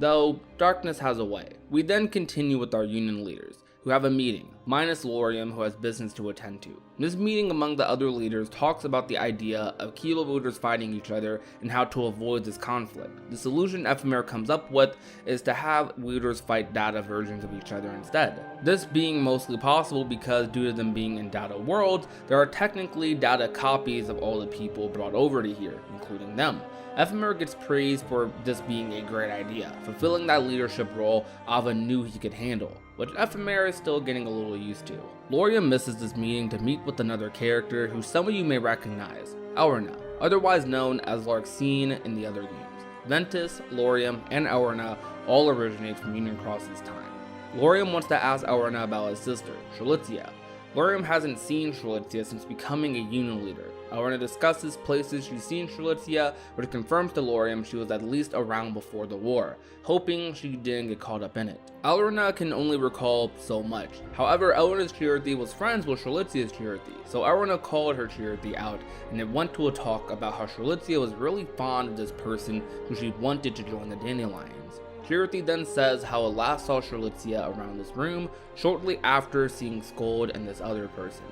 Though, Darkness has a way. We then continue with our union leaders, who have a meeting, minus Laurium, who has business to attend to. This meeting among the other leaders talks about the idea of Keyblade wielders fighting each other and how to avoid this conflict. The solution Ephemer comes up with is to have wielders fight Data versions of each other instead. This being mostly possible because due to them being in Data worlds, there are technically Data copies of all the people brought over to here, including them. Ephemer gets praised for this being a great idea, fulfilling that leadership role Ava knew he could handle, which Ephemer is still getting a little used to. Laurium misses this meeting to meet with another character who some of you may recognize, Aurina, otherwise known as Larxene in the other games. Ventus, Laurium, and Aurina all originate from Union Cross's time. Laurium wants to ask Aurina about his sister, Strelitzia. Laurium hasn't seen Strelitzia since becoming a Union leader. Aurina discusses places she's seen Strelitzia, which confirms to Laurium she was at least around before the war, hoping she didn't get caught up in it. Aurina can only recall so much. However, Aurina's Chirithy was friends with Strelitzia's Chirithy, so Aurina called her Chirithy out, and it went to a talk about how Strelitzia was really fond of this person who she wanted to join the Dandelions. Chirithy then says how it last saw Strelitzia around this room shortly after seeing Scold and this other person.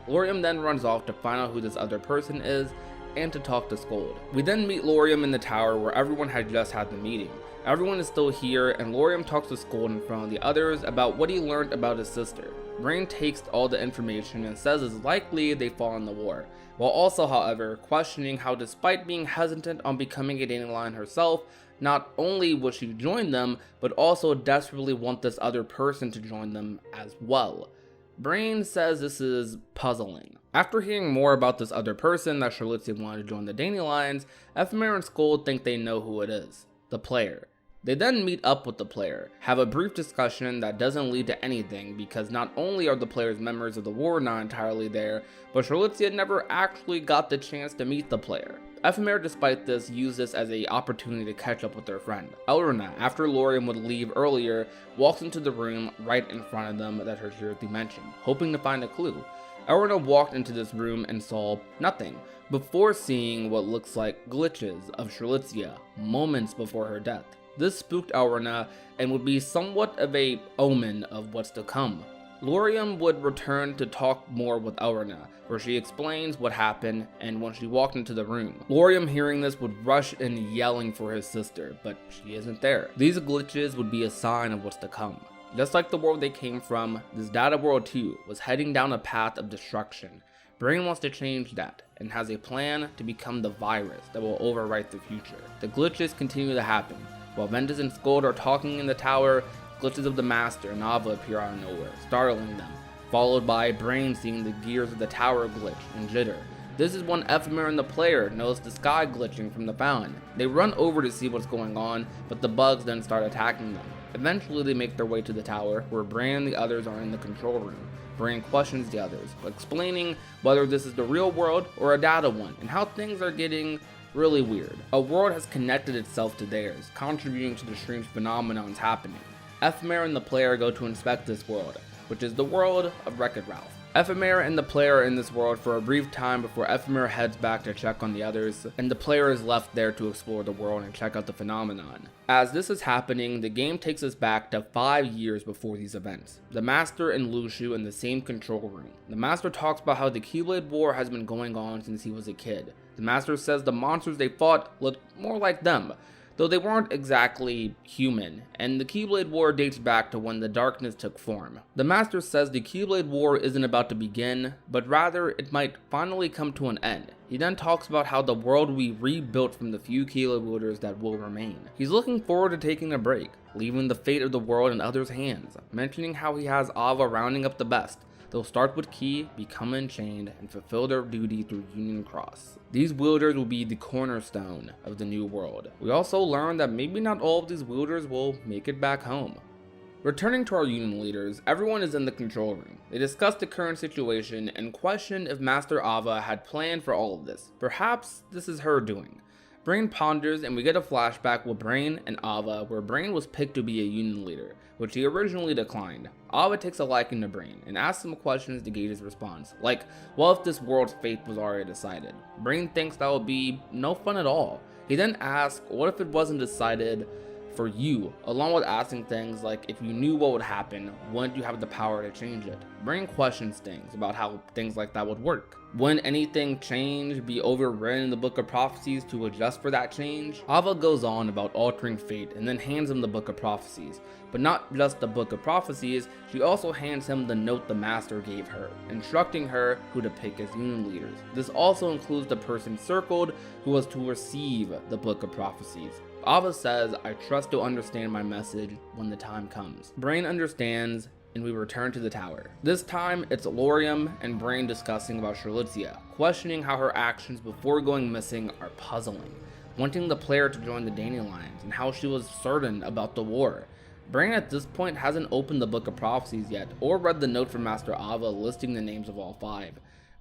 Laurium then runs off to find out who this other person is and to talk to Scold. We then meet Laurium in the tower where everyone had just had the meeting. Everyone is still here and Laurium talks to Scold in front of the others about what he learned about his sister. Brain takes all the information and says it's likely they fought in the war, while also, however, questioning how despite being hesitant on becoming a Dandelion herself, not only would she join them, but also desperately want this other person to join them as well. Brain says this is puzzling. After hearing more about this other person that Strelitzia wanted to join the Dandelions, Ephemer and Scold think they know who it is, the player. They then meet up with the player, have a brief discussion that doesn't lead to anything because not only are the player's memories of the war not entirely there, but Strelitzia never actually got the chance to meet the player. Ephemer, despite this, used this as an opportunity to catch up with their friend. Aurina, after Laurium would leave earlier, walks into the room right in front of them that her Chirithy mentioned, hoping to find a clue. Aurina walked into this room and saw nothing, before seeing what looks like glitches of Strelitzia moments before her death. This spooked Aurina and would be somewhat of a omen of what's to come. Laurium would return to talk more with Aurina, where she explains what happened and when she walked into the room. Laurium, hearing this, would rush in yelling for his sister, but she isn't there. These glitches would be a sign of what's to come. Just like the world they came from, this Data World 2 was heading down a path of destruction. Brain wants to change that, and has a plan to become the virus that will overwrite the future. The glitches continue to happen. While Ventus and Scold are talking in the tower, glitches of the Master and Ava appear out of nowhere, startling them, followed by Brain seeing the gears of the tower glitch and jitter. This is when Ephemer and the player notice the sky glitching from the fountain. They run over to see what's going on, but the bugs then start attacking them. Eventually they make their way to the tower, where Brain and the others are in the control room. Brain questions the others, explaining whether this is the real world or a data one, and how things are getting really weird. A world has connected itself to theirs, contributing to the strange phenomenons happening. Ephemer and the player go to inspect this world, which is the world of Wreck-It Ralph. Ephemer and the player are in this world for a brief time before Ephemer heads back to check on the others, and the player is left there to explore the world and check out the phenomenon. As this is happening, the game takes us back to 5 years before these events. The Master and Luxu in the same control room. The Master talks about how the Keyblade War has been going on since he was a kid. The Master says the monsters they fought looked more like them, though they weren't exactly human, and the Keyblade War dates back to when the darkness took form. The Master says the Keyblade War isn't about to begin, but rather it might finally come to an end. He then talks about how the world will be rebuilt from the few Keyblade wielders that will remain. He's looking forward to taking a break, leaving the fate of the world in others' hands, mentioning how he has Ava rounding up the best, They'll start with Ki, become enchained, and fulfill their duty through Union Cross. These wielders will be the cornerstone of the new world. We also learn that maybe not all of these wielders will make it back home. Returning to our Union leaders, everyone is in the control room. They discuss the current situation and question if Master Ava had planned for all of this. Perhaps this is her doing. Brain ponders, and we get a flashback with Brain and Ava, where Brain was picked to be a Union leader, which he originally declined. Ava takes a liking to Brain and asks him questions to gauge his response, like, what if this world's fate was already decided? Brain thinks that would be no fun at all. He then asks, what if it wasn't decided for you, along with asking things like, if you knew what would happen, wouldn't you have the power to change it? Brain questions things about how things like that would work. Wouldn't anything change be overwritten in the Book of Prophecies to adjust for that change? Ava goes on about altering fate and then hands him the Book of Prophecies. But not just the Book of Prophecies, she also hands him the note the Master gave her, instructing her who to pick as Union leaders. This also includes the person circled who was to receive the Book of Prophecies. Ava says, I trust to understand my message when the time comes. Brain understands, and we return to the tower. This time, it's Laurium and Brain discussing about Strelitzia, questioning how her actions before going missing are puzzling, wanting the player to join the Dandelions, and how she was certain about the war. Brain at this point hasn't opened the Book of Prophecies yet, or read the note from Master Ava listing the names of all 5.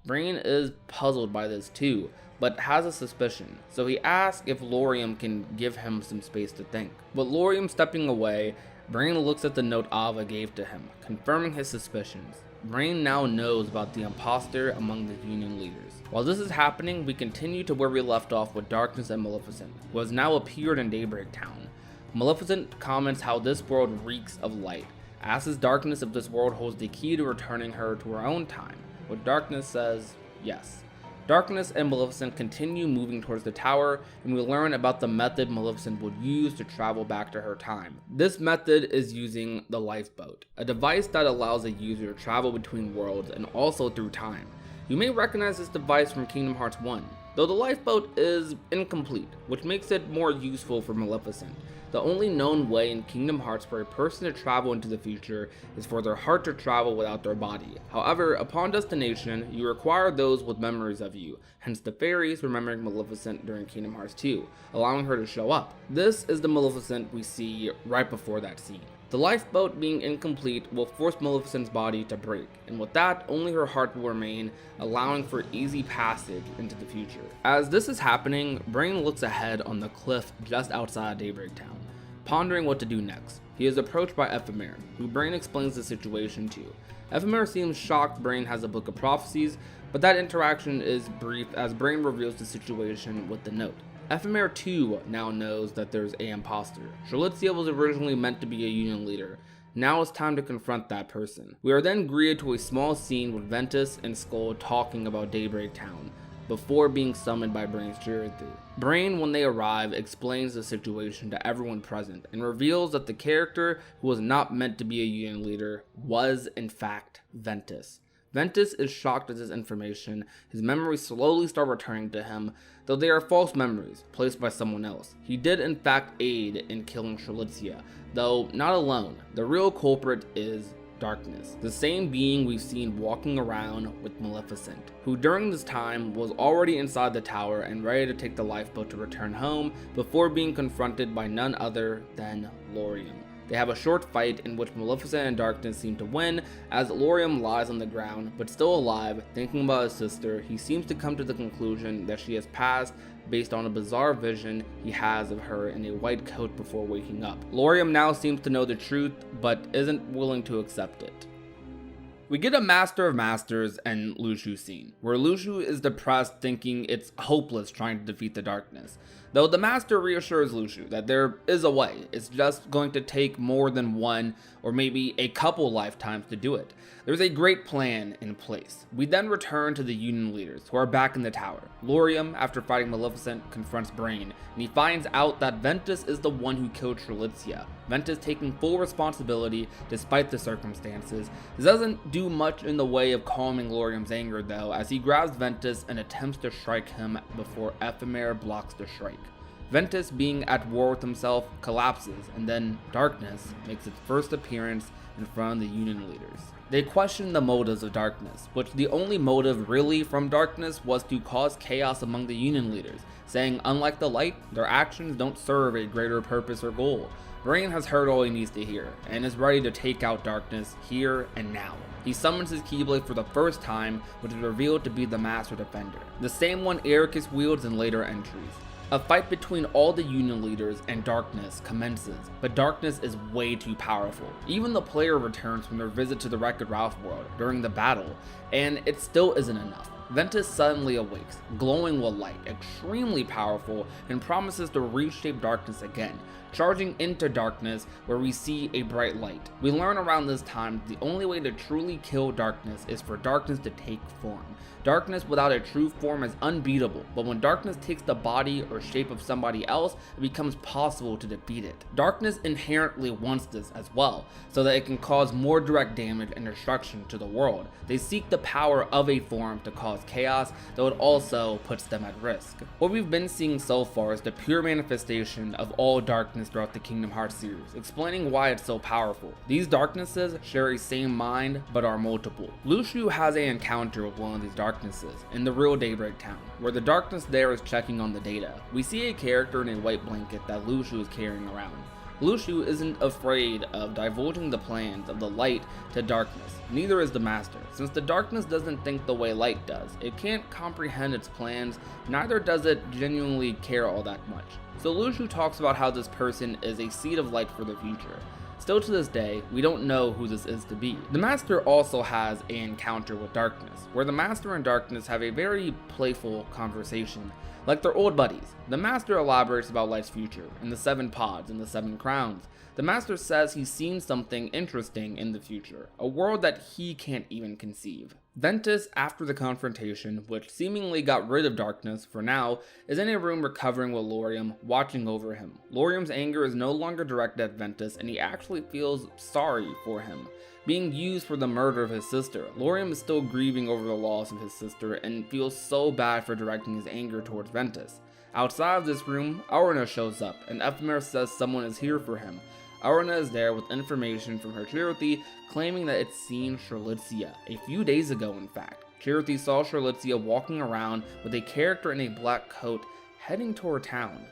Brain is puzzled by this too, but has a suspicion, so he asks if Laurium can give him some space to think. But Laurium stepping away, Brain looks at the note Ava gave to him, confirming his suspicions. Brain now knows about the imposter among the Union leaders. While this is happening, we continue to where we left off with Darkness and Maleficent, who has now appeared in Daybreak Town. Maleficent comments how this world reeks of light, asks Darkness if this world holds the key to returning her to her own time, but Darkness says yes. Darkness and Maleficent continue moving towards the tower, and we learn about the method Maleficent would use to travel back to her time. This method is using the lifeboat, a device that allows a user to travel between worlds and also through time. You may recognize this device from Kingdom Hearts 1, though the lifeboat is incomplete, which makes it more useful for Maleficent. The only known way in Kingdom Hearts for a person to travel into the future is for their heart to travel without their body. However, upon destination, you require those with memories of you, hence the fairies remembering Maleficent during Kingdom Hearts 2, allowing her to show up. This is the Maleficent we see right before that scene. The lifeboat being incomplete will force Maleficent's body to break, and with that, only her heart will remain, allowing for easy passage into the future. As this is happening, Brain looks ahead on the cliff just outside Daybreak Town, pondering what to do next. He is approached by Ephemer, who Brain explains the situation to. Ephemer seems shocked Brain has a Book of Prophecies, but that interaction is brief as Brain reveals the situation with the note. Ephemer too now knows that there's an imposter. Strelitzia was originally meant to be a Union leader. Now it's time to confront that person. We are then greeted to a small scene with Ventus and Skull talking about Daybreak Town, before being summoned by Brain's Jury. Brain, when they arrive, explains the situation to everyone present, and reveals that the character who was not meant to be a Union leader was, in fact, Ventus. Ventus is shocked at this information. His memories slowly start returning to him, though they are false memories, placed by someone else. He did in fact aid in killing Strelitzia, though not alone. The real culprit is Darkness, the same being we've seen walking around with Maleficent, who during this time was already inside the tower and ready to take the lifeboat to return home before being confronted by none other than Laurium. They have a short fight in which Maleficent and Darkness seem to win, as Laurium lies on the ground, but still alive, thinking about his sister. He seems to come to the conclusion that she has passed based on a bizarre vision he has of her in a white coat before waking up. Laurium now seems to know the truth, but isn't willing to accept it. We get a Master of Masters and Luxu scene, where Luxu is depressed thinking it's hopeless trying to defeat the darkness. Though the Master reassures Luxu that there is a way, it's just going to take more than one or maybe a couple lifetimes to do it. There's a great plan in place. We then return to the Union leaders who are back in the tower. Laurium, after fighting Maleficent, confronts Brain, and he finds out that Ventus is the one who killed Strelitzia. Ventus taking full responsibility despite the circumstances. This doesn't do much in the way of calming Laurium's anger though, as he grabs Ventus and attempts to strike him before Ephemer blocks the strike. Ventus, being at war with himself, collapses, and then Darkness makes its first appearance in front of the Union leaders. They question the motives of Darkness, which the only motive really from Darkness was to cause chaos among the Union leaders, saying unlike the Light, their actions don't serve a greater purpose or goal. Brain has heard all he needs to hear, and is ready to take out Darkness here and now. He summons his Keyblade for the first time, which is revealed to be the Master Defender, the same one Ericus wields in later entries. A fight between all the Union leaders and Darkness commences, but Darkness is way too powerful. Even the player returns from their visit to the Wreck-It Ralph world during the battle, and it still isn't enough. Ventus suddenly awakes, glowing with light, extremely powerful, and promises to reshape Darkness again, charging into Darkness where we see a bright light. We learn around this time that the only way to truly kill Darkness is for Darkness to take form. Darkness without a true form is unbeatable, but when Darkness takes the body or shape of somebody else, it becomes possible to defeat it. Darkness inherently wants this as well, so that it can cause more direct damage and destruction to the world. They seek the power of a form to cause chaos, though it also puts them at risk. What we've been seeing so far is the pure manifestation of all darkness throughout the Kingdom Hearts series, explaining why it's so powerful. These darknesses share a same mind, but are multiple. Luxu has an encounter with one of these darknesses in the real Daybreak Town, where the darkness there is checking on the data. We see a character in a white blanket that Luxu is carrying around. Luxu isn't afraid of divulging the plans of the Light to Darkness, neither is the Master. Since the Darkness doesn't think the way Light does, it can't comprehend its plans, neither does it genuinely care all that much. So Luxu talks about how this person is a seed of light for the future. Still to this day, we don't know who this is to be. The Master also has an encounter with Darkness, where the Master and Darkness have a very playful conversation, like they're old buddies. The Master elaborates about Light's future, and the 7 pods and the 7 crowns. The Master says he's seen something interesting in the future, a world that he can't even conceive. Ventus, after the confrontation, which seemingly got rid of Darkness for now, is in a room recovering with Lauriam, watching over him. Lauriam's anger is no longer directed at Ventus, and he actually feels sorry for him. Being used for the murder of his sister, Lauriam is still grieving over the loss of his sister and feels so bad for directing his anger towards Ventus. Outside of this room, Aurina shows up, and Ephemer says someone is here for him. Aurina is there with information from her Chirithy, claiming that it's seen Strelitzia, a few days ago in fact. Chirithy saw Strelitzia walking around with a character in a black coat heading toward town.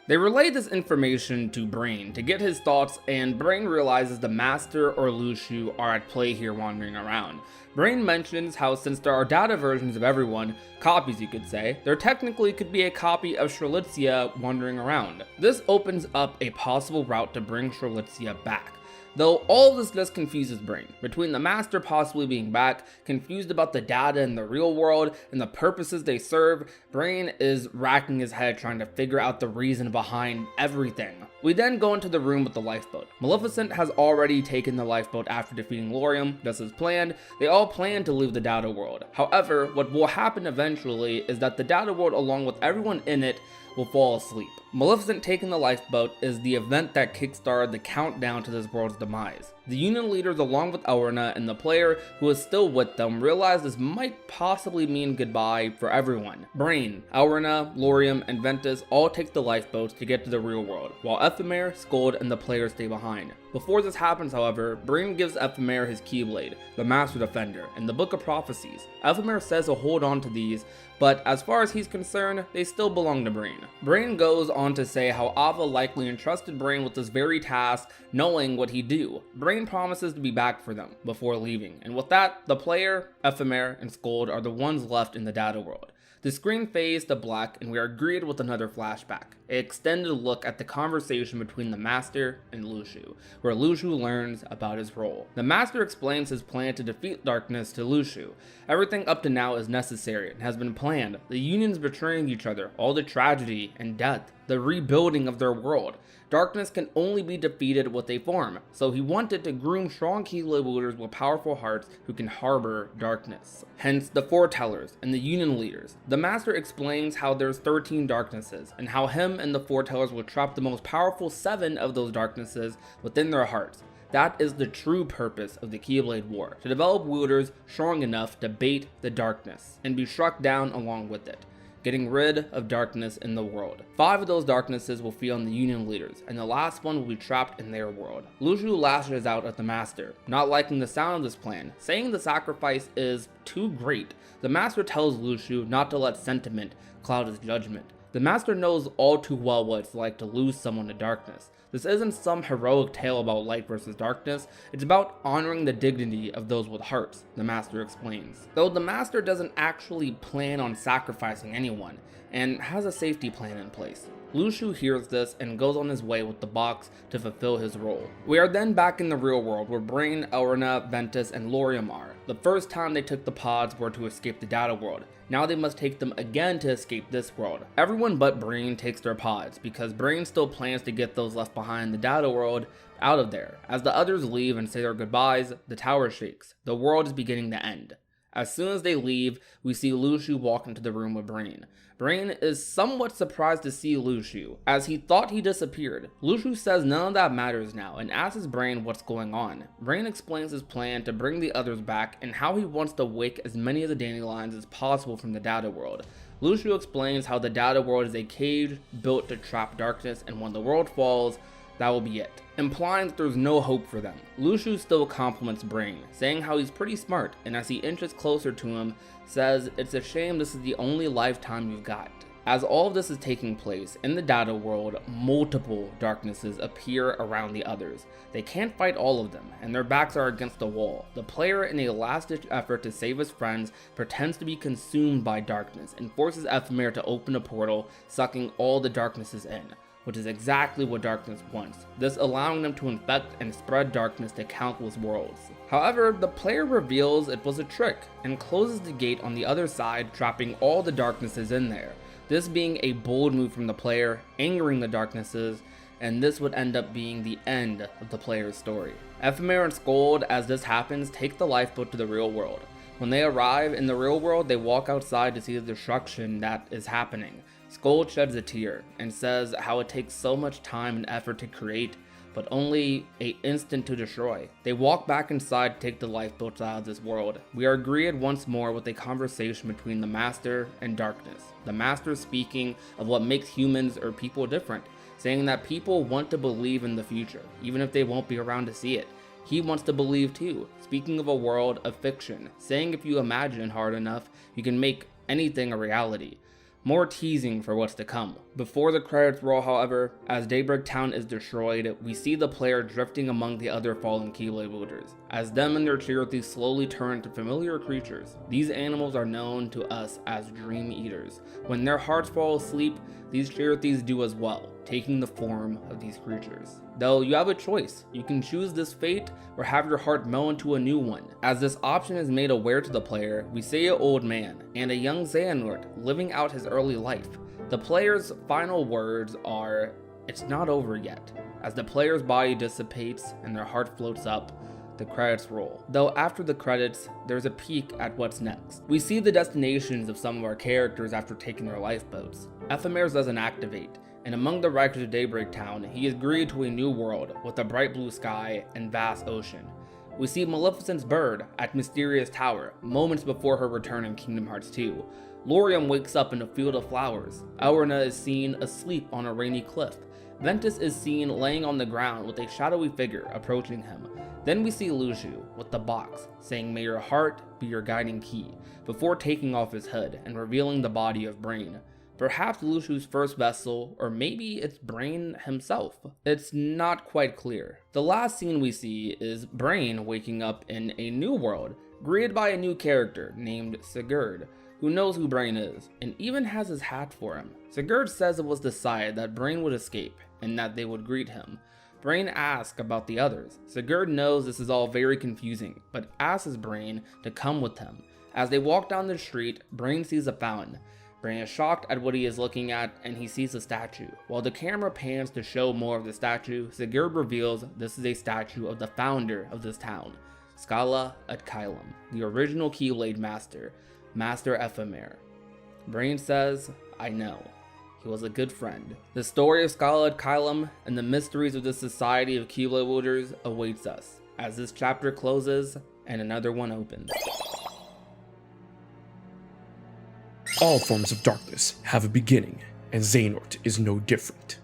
They relay this information to Brain to get his thoughts, and Brain realizes the Master or Luxu are at play here wandering around. Brain mentions how since there are data versions of everyone, copies you could say, there technically could be a copy of Strelitzia wandering around. This opens up a possible route to bring Strelitzia back. Though all of this just confuses Brain, between the Master possibly being back, confused about the data in the real world, and the purposes they serve, Brain is racking his head trying to figure out the reason behind everything. We then go into the room with the lifeboat. Maleficent has already taken the lifeboat after defeating Lauriam, just as planned. They all plan to leave the data world. However, what will happen eventually is that the data world, along with everyone in it, will fall asleep. Maleficent taking the lifeboat is the event that kickstarted the countdown to this world's demise. The Union leaders, along with Aurina and the player who is still with them, realize this might possibly mean goodbye for everyone. Brain, Aurina, Lauriam, and Ventus all take the lifeboats to get to the real world, while Ephemer, Scold, and the player stay behind. Before this happens, however, Brain gives Ephemer his Keyblade, the Master Defender, and the Book of Prophecies. Ephemer says he'll hold on to these, but as far as he's concerned, they still belong to Brain. Brain goes on to say how Ava likely entrusted Brain with this very task, knowing what he'd do. Brain promises to be back for them before leaving, and with that, the player, Ephemer, and Scold are the ones left in the data world. The screen fades to black, and we are greeted with another flashback, an extended look at the conversation between the Master and Luxu, where Luxu learns about his role. The Master explains his plan to defeat Darkness to Luxu. Everything up to now is necessary and has been planned. The Union's betraying each other, all the tragedy and death, the rebuilding of their world. Darkness can only be defeated with a form, so he wanted to groom strong Keyblade wielders with powerful hearts who can harbor darkness. Hence the Foretellers and the Union leaders. The Master explains how there's 13 darknesses, and how him and the Foretellers will trap the most powerful 7 of those darknesses within their hearts. That is the true purpose of the Keyblade War, to develop wielders strong enough to bait the darkness, and be struck down along with it. getting rid of darkness in the world. 5 of those darknesses will feed on the Union leaders, and the last one will be trapped in their world. Luxu lashes out at the Master, not liking the sound of this plan, saying the sacrifice is too great. The Master tells Luxu not to let sentiment cloud his judgment. The Master knows all too well what it's like to lose someone to darkness. This isn't some heroic tale about light versus darkness, it's about honoring the dignity of those with hearts, the Master explains. Though the Master doesn't actually plan on sacrificing anyone, and has a safety plan in place. Luxu hears this and goes on his way with the box to fulfill his role. We are then back in the real world where Brain, Elrina, Ventus, and Lauriam are. The first time they took the pods were to escape the data world. Now they must take them again to escape this world. Everyone but Brain takes their pods because Brain still plans to get those left behind in the data world out of there. As the others leave and say their goodbyes, the tower shakes. The world is beginning to end. As soon as they leave, we see Luxu walk into the room with Brain. Brain is somewhat surprised to see Luxu, as he thought he disappeared. Luxu says none of that matters now and asks Brain what's going on. Brain explains his plan to bring the others back and how he wants to wake as many of the dandelions as possible from the data world. Luxu explains how the data world is a cage built to trap darkness, and when the world falls, that will be it, implying that there's no hope for them. Luxu still compliments Brain, saying how he's pretty smart, and as he inches closer to him, says it's a shame this is the only lifetime you've got. As all of this is taking place, in the data world, multiple darknesses appear around the others. They can't fight all of them, and their backs are against the wall. The player, in a last-ditch effort to save his friends, pretends to be consumed by darkness, and forces Ephemer to open a portal, sucking all the darknesses in, which is exactly what darkness wants, thus allowing them to infect and spread darkness to countless worlds. However, the player reveals it was a trick, and closes the gate on the other side, trapping all the darknesses in there. This being a bold move from the player, angering the darknesses, and this would end up being the end of the player's story. Ephemer and Scold, as this happens, take the lifeboat to the real world. When they arrive in the real world, they walk outside to see the destruction that is happening. Scold sheds a tear and says how it takes so much time and effort to create, but only an instant to destroy. They walk back inside to take the lifeboats out of this world. We are greeted once more with a conversation between the Master and Darkness. The Master speaking of what makes humans or people different, saying that people want to believe in the future, even if they won't be around to see it. He wants to believe too, speaking of a world of fiction, saying if you imagine hard enough, you can make anything a reality. More teasing for what's to come. Before the credits roll, however, as Daybreak Town is destroyed, we see the player drifting among the other fallen Keyblade wielders, as them and their charities slowly turn to familiar creatures. These animals are known to us as Dream Eaters. When their hearts fall asleep, these charities do as well, taking the form of these creatures. Though you have a choice, you can choose this fate or have your heart meld into a new one. As this option is made aware to the player, we see an old man and a young Xehanort living out his early life. The player's final words are, "It's not over yet." As the player's body dissipates and their heart floats up, the credits roll. Though after the credits, there's a peek at what's next. We see the destinations of some of our characters after taking their lifeboats. Ephemer's doesn't activate, and among the wreckage of Daybreak Town, he is greeted to a new world with a bright blue sky and vast ocean. We see Maleficent's bird at Mysterious Tower, moments before her return in Kingdom Hearts 2. Lauriam wakes up in a field of flowers. Elrina is seen asleep on a rainy cliff. Ventus is seen laying on the ground with a shadowy figure approaching him. Then we see Luxu with the box, saying may your heart be your guiding key, before taking off his hood and revealing the body of Brain. Perhaps Luxu's first vessel, or maybe it's Brain himself. It's not quite clear. The last scene we see is Brain waking up in a new world, greeted by a new character named Sigurd, who knows who Brain is, and even has his hat for him. Sigurd says it was decided that Brain would escape, and that they would greet him. Brain asks about the others. Sigurd knows this is all very confusing, but asks Brain to come with him. As they walk down the street, Brain sees a fountain. Brain is shocked at what he is looking at, and he sees a statue. While the camera pans to show more of the statue, Sigurd reveals this is a statue of the founder of this town, Skala at Kylum, the original Keyblade Master, Master Ephemer. Brain says, I know. He was a good friend. The story of Skala at Kylum and the mysteries of the society of Keyblade wielders awaits us, as this chapter closes and another one opens. All forms of darkness have a beginning, and Xehanort is no different.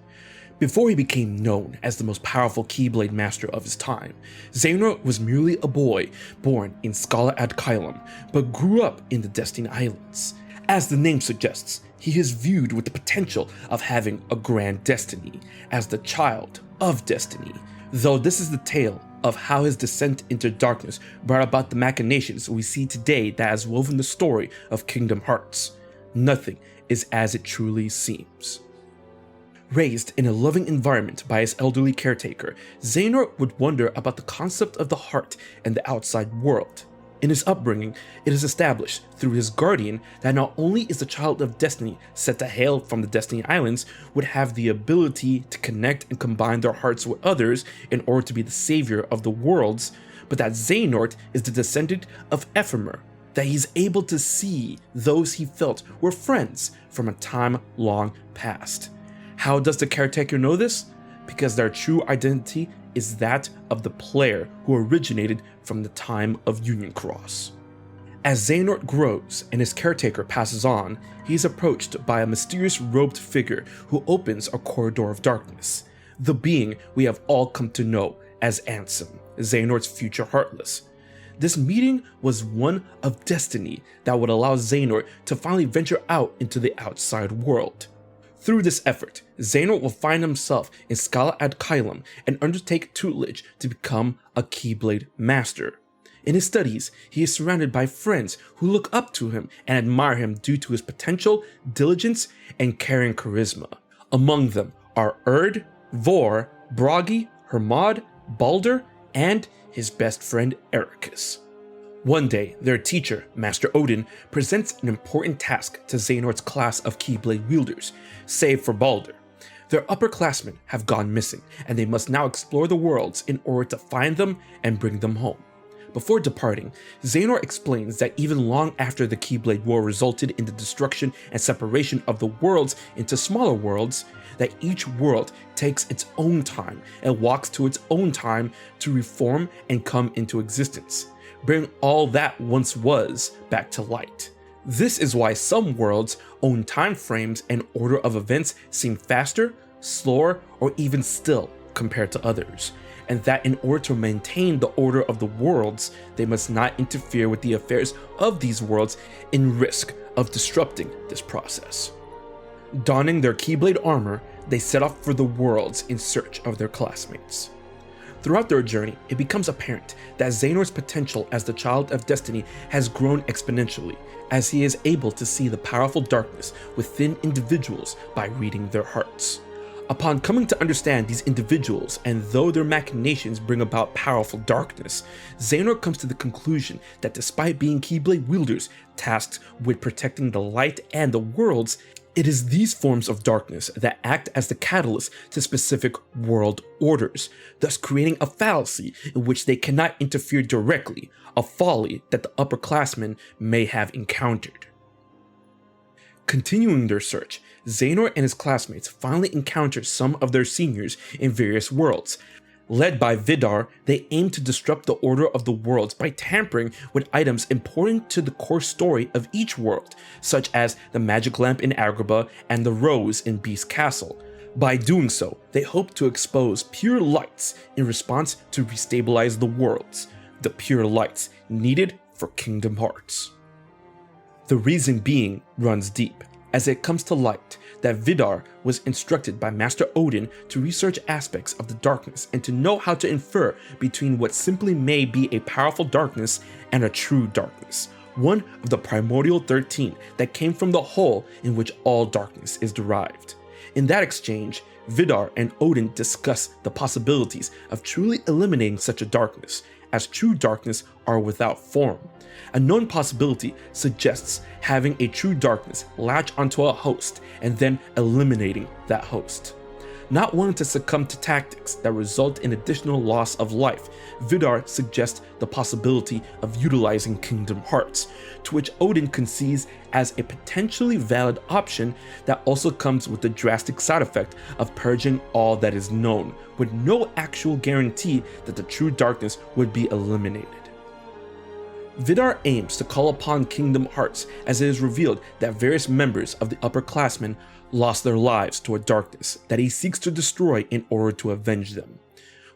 Before he became known as the most powerful Keyblade master of his time, Xehanort was merely a boy born in Scala ad Caelum, but grew up in the Destiny Islands. As the name suggests, he is viewed with the potential of having a grand destiny, as the child of destiny, though this is the tale of how his descent into darkness brought about the machinations we see today that has woven the story of Kingdom Hearts. Nothing is as it truly seems. Raised in a loving environment by his elderly caretaker, Xehanort would wonder about the concept of the heart and the outside world. In his upbringing, it is established through his guardian that not only is the child of destiny said to hail from the Destiny Islands, would have the ability to connect and combine their hearts with others in order to be the savior of the worlds, but that Xehanort is the descendant of Ephemer, that he's able to see those he felt were friends from a time long past. How does the caretaker know this? Because their true identity is that of the player who originated from the time of Union Cross. As Xehanort grows and his caretaker passes on, he is approached by a mysterious robed figure who opens a corridor of darkness, the being we have all come to know as Ansem, Xehanort's future Heartless. This meeting was one of destiny that would allow Xehanort to finally venture out into the outside world. Through this effort, Xehanort will find himself in Scala ad Caelum and undertake tutelage to become a Keyblade master. In his studies, he is surrounded by friends who look up to him and admire him due to his potential, diligence, and caring charisma. Among them are Erd, Vor, Bragi, Hermod, Balder, and his best friend Ericus. One day, their teacher, Master Odin, presents an important task to Xehanort's class of Keyblade wielders, save for Balder. Their upperclassmen have gone missing, and they must now explore the worlds in order to find them and bring them home. Before departing, Xehanort explains that even long after the Keyblade War resulted in the destruction and separation of the worlds into smaller worlds, that each world takes its own time and walks to its own time to reform and come into existence, bring all that once was back to light. This is why some worlds' own time frames and order of events seem faster, slower, or even still compared to others, and that in order to maintain the order of the worlds, they must not interfere with the affairs of these worlds in risk of disrupting this process. Donning their Keyblade armor, they set off for the worlds in search of their classmates. Throughout their journey, it becomes apparent that Xehanort's potential as the child of destiny has grown exponentially, as he is able to see the powerful darkness within individuals by reading their hearts. Upon coming to understand these individuals, and though their machinations bring about powerful darkness, Xehanort comes to the conclusion that despite being Keyblade wielders tasked with protecting the light and the worlds, it is these forms of darkness that act as the catalyst to specific world orders, thus creating a fallacy in which they cannot interfere directly, a folly that the upperclassmen may have encountered. Continuing their search, Xehanort and his classmates finally encounter some of their seniors in various worlds. Led by Vidar, they aim to disrupt the order of the worlds by tampering with items important to the core story of each world, such as the magic lamp in Agrabah and the rose in Beast Castle. By doing so, they hope to expose pure lights in response to restabilize the worlds, the pure lights needed for Kingdom Hearts. The reason being runs deep, as it comes to light that Vidar was instructed by Master Odin to research aspects of the darkness and to know how to infer between what simply may be a powerful darkness and a true darkness, one of the primordial 13 that came from the whole in which all darkness is derived. In that exchange, Vidar and Odin discuss the possibilities of truly eliminating such a darkness, as true darkness are without form. A known possibility suggests having a true darkness latch onto a host and then eliminating that host. Not wanting to succumb to tactics that result in additional loss of life, Vidar suggests the possibility of utilizing Kingdom Hearts, to which Odin concedes as a potentially valid option that also comes with the drastic side effect of purging all that is known, with no actual guarantee that the true darkness would be eliminated. Vidar aims to call upon Kingdom Hearts as it is revealed that various members of the upperclassmen lost their lives to a darkness that he seeks to destroy in order to avenge them.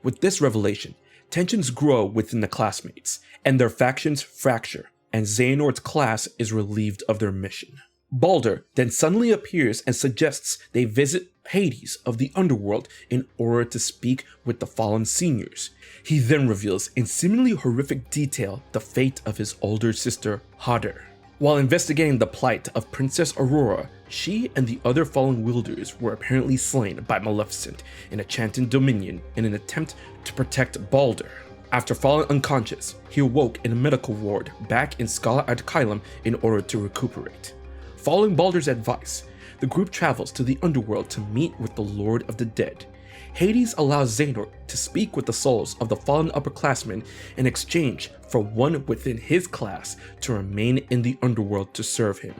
With this revelation, tensions grow within the classmates, and their factions fracture, and Xehanort's class is relieved of their mission. Baldur then suddenly appears and suggests they visit Hades of the underworld in order to speak with the fallen seniors. He then reveals in seemingly horrific detail the fate of his older sister, Hadar. While investigating the plight of Princess Aurora, she and the other fallen wielders were apparently slain by Maleficent in a Chanted Dominion in an attempt to protect Baldur. After falling unconscious, he awoke in a medical ward back in Scala ad Caelum in order to recuperate. Following Baldur's advice, the group travels to the underworld to meet with the Lord of the Dead. Hades allows Xehanort to speak with the souls of the fallen upperclassmen in exchange for one within his class to remain in the underworld to serve him.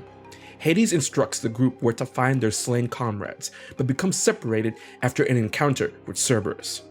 Hades instructs the group where to find their slain comrades, but becomes separated after an encounter with Cerberus.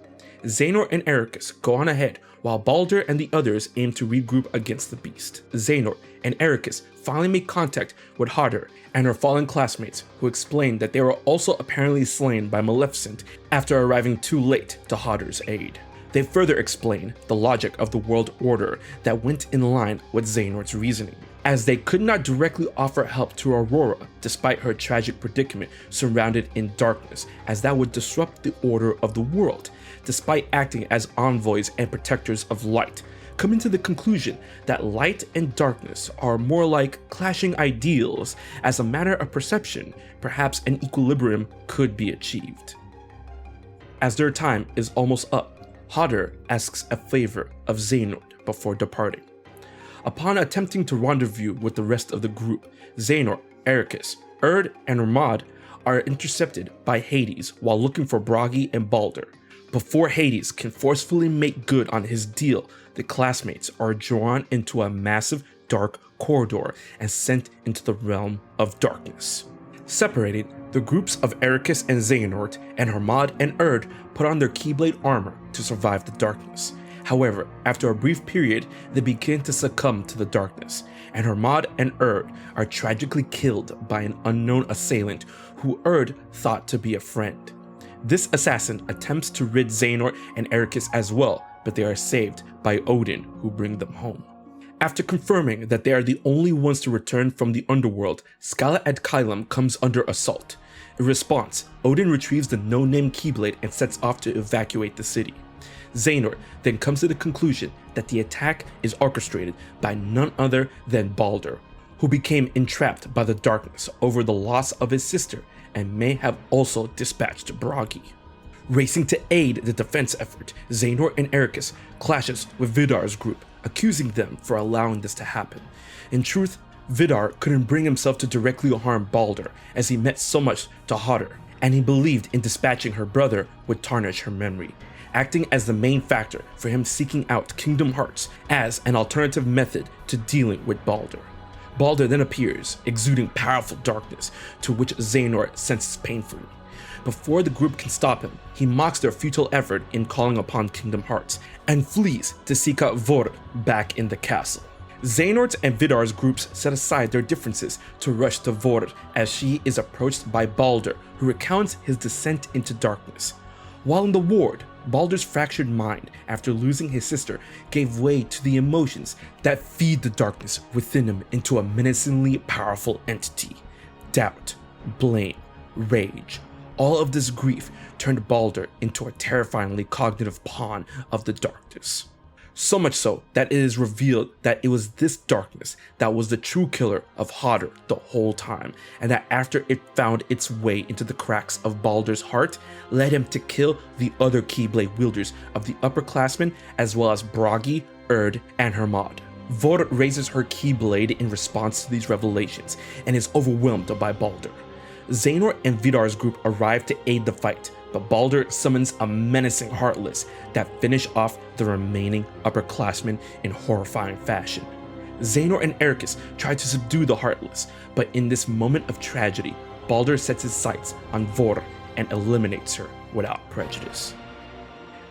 Xehanort and Ericus go on ahead while Baldur and the others aim to regroup against the beast. Xehanort and Ericus finally make contact with Hadar and her fallen classmates, who explain that they were also apparently slain by Maleficent after arriving too late to Hadar's aid. They further explain the logic of the world order that went in line with Xehanort's reasoning, as they could not directly offer help to Aurora despite her tragic predicament surrounded in darkness, as that would disrupt the order of the world, despite acting as envoys and protectors of light, coming to the conclusion that light and darkness are more like clashing ideals. As a matter of perception, perhaps an equilibrium could be achieved. As their time is almost up, Hadar asks a favor of Xehanort before departing. Upon attempting to rendezvous with the rest of the group, Xehanort, Ericus, Erd, and Hermod are intercepted by Hades while looking for Bragi and Baldur. Before Hades can forcefully make good on his deal, the classmates are drawn into a massive dark corridor and sent into the realm of darkness. Separated, the groups of Ericus and Xehanort and Hermod and Erd put on their Keyblade armor to survive the darkness. However, after a brief period, they begin to succumb to the darkness, and Hermod and Erd are tragically killed by an unknown assailant who Erd thought to be a friend. This assassin attempts to rid Xehanort and Ericus as well, but they are saved by Odin, who bring them home. After confirming that they are the only ones to return from the underworld, Scala ad Caelum comes under assault. In response, Odin retrieves the no-name Keyblade and sets off to evacuate the city. Xehanort then comes to the conclusion that the attack is orchestrated by none other than Baldur, who became entrapped by the darkness over the loss of his sister and may have also dispatched Bragi. Racing to aid the defense effort, Xehanort and Ericus clashes with Vidar's group, accusing them for allowing this to happen. In truth, Vidar couldn't bring himself to directly harm Baldur, as he meant so much to Hadar, and he believed in dispatching her brother would tarnish her memory, acting as the main factor for him seeking out Kingdom Hearts as an alternative method to dealing with Baldur. Baldur then appears, exuding powerful darkness, to which Xehanort senses painfully. Before the group can stop him, he mocks their futile effort in calling upon Kingdom Hearts, and flees to seek out Vorr back in the castle. Xehanort's and Vidar's groups set aside their differences to rush to Vorr as she is approached by Baldur, who recounts his descent into darkness. While in the ward, Baldur's fractured mind, after losing his sister, gave way to the emotions that feed the darkness within him into a menacingly powerful entity. Doubt, blame, rage. All of this grief turned Baldur into a terrifyingly cognitive pawn of the darkness. So much so that it is revealed that it was this darkness that was the true killer of Hadar the whole time, and that after it found its way into the cracks of Baldur's heart, led him to kill the other Keyblade wielders of the upperclassmen, as well as Bragi, Erd, and Hermod. Vorr raises her Keyblade in response to these revelations, and is overwhelmed by Baldur. Xehanort and Vidar's group arrive to aid the fight, but Baldur summons a menacing Heartless that finish off the remaining upperclassmen in horrifying fashion. Xehanort and Ericus try to subdue the Heartless, but in this moment of tragedy, Baldur sets his sights on Vorr and eliminates her without prejudice.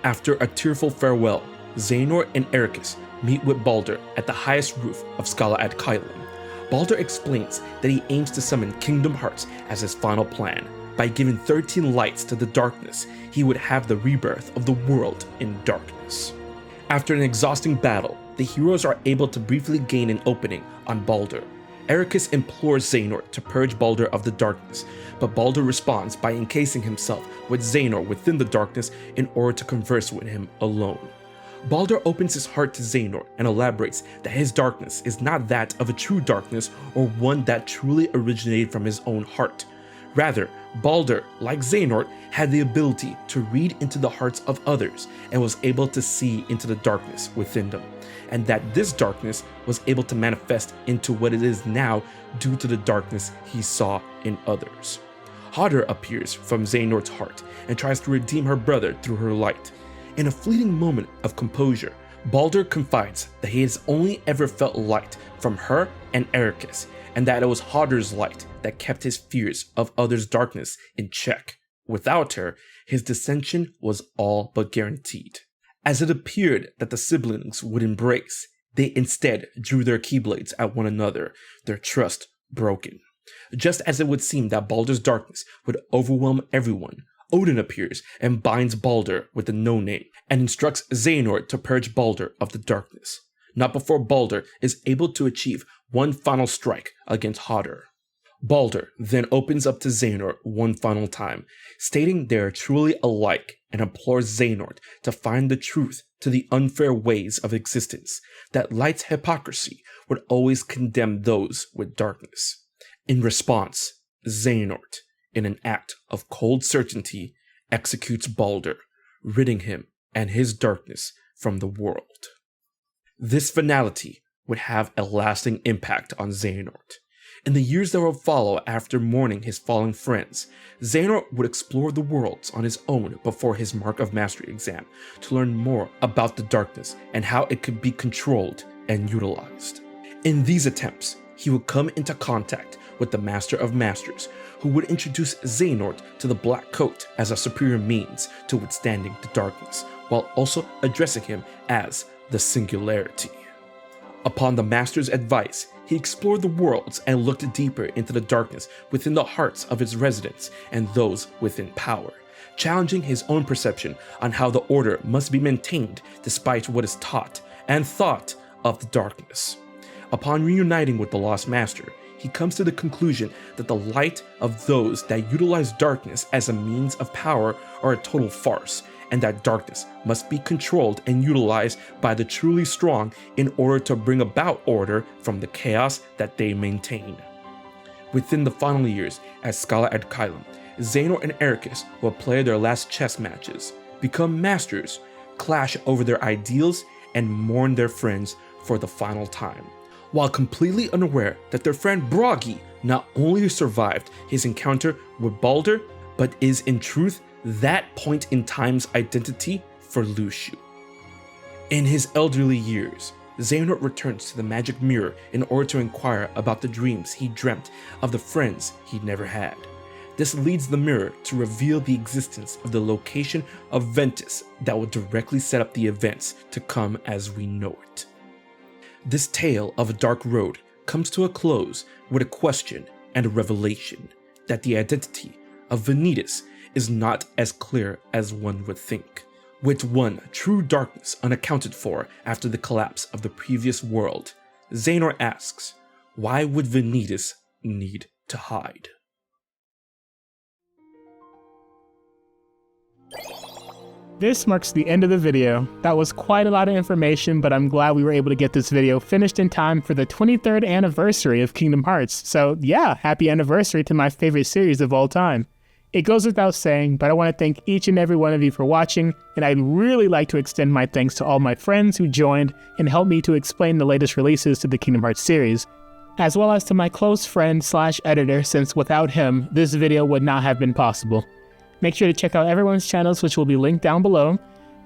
After a tearful farewell, Xehanort and Ericus meet with Baldur at the highest roof of Skala ad Kylan. Baldur explains that he aims to summon Kingdom Hearts as his final plan. By giving 13 lights to the darkness, he would have the rebirth of the world in darkness. After an exhausting battle, the heroes are able to briefly gain an opening on Baldur. Ericus implores Xehanort to purge Baldur of the darkness, but Baldur responds by encasing himself with Xehanort within the darkness in order to converse with him alone. Baldur opens his heart to Xehanort and elaborates that his darkness is not that of a true darkness or one that truly originated from his own heart. Rather, Baldur, like Xehanort, had the ability to read into the hearts of others and was able to see into the darkness within them, and that this darkness was able to manifest into what it is now due to the darkness he saw in others. Hodder appears from Xehanort's heart and tries to redeem her brother through her light. In a fleeting moment of composure, Baldur confides that he has only ever felt light from her and Ericus, and that it was Hodder's light that kept his fears of others' darkness in check. Without her, his dissension was all but guaranteed. As it appeared that the siblings would embrace, they instead drew their keyblades at one another, their trust broken. Just as it would seem that Baldur's darkness would overwhelm everyone, Odin appears and binds Baldur with the No-Name and instructs Xehanort to purge Baldur of the darkness. Not before Baldur is able to achieve one final strike against Hodder. Baldur then opens up to Xehanort one final time, stating they are truly alike and implores Xehanort to find the truth to the unfair ways of existence, that light's hypocrisy would always condemn those with darkness. In response, Xehanort, in an act of cold certainty, executes Baldur, ridding him and his darkness from the world. This finality would have a lasting impact on Xehanort. In the years that would follow after mourning his fallen friends, Xehanort would explore the worlds on his own before his Mark of Mastery exam to learn more about the darkness and how it could be controlled and utilized. In these attempts, he would come into contact with the Master of Masters, who would introduce Xehanort to the Black Coat as a superior means to withstanding the darkness, while also addressing him as the Singularity. Upon the Master's advice, he explored the worlds and looked deeper into the darkness within the hearts of its residents and those within power, challenging his own perception on how the order must be maintained despite what is taught and thought of the darkness. Upon reuniting with the Lost Master, he comes to the conclusion that the light of those that utilize darkness as a means of power are a total farce, and that darkness must be controlled and utilized by the truly strong in order to bring about order from the chaos that they maintain. Within the final years at Skala ad Kylan, Xehanort and Ericus will play their last chess matches, become masters, clash over their ideals, and mourn their friends for the final time, while completely unaware that their friend Bragi not only survived his encounter with Baldur, but is in truth that point in time's identity for Luxu. In his elderly years, Xehanort returns to the magic mirror in order to inquire about the dreams he dreamt of the friends he'd never had. This leads the mirror to reveal the existence of the location of Ventus that will directly set up the events to come as we know it. This tale of a dark road comes to a close with a question and a revelation that the identity of Vanitas is not as clear as one would think. With one true darkness unaccounted for after the collapse of the previous world, Xehanort asks, why would Vanitas need to hide? This marks the end of the video. That was quite a lot of information, but I'm glad we were able to get this video finished in time for the 23rd anniversary of Kingdom Hearts. So yeah, happy anniversary to my favorite series of all time. It goes without saying, but I want to thank each and every one of you for watching, and I'd really like to extend my thanks to all my friends who joined and helped me to explain the latest releases to the Kingdom Hearts series, as well as to my close friend / editor, since without him, this video would not have been possible. Make sure to check out everyone's channels, which will be linked down below.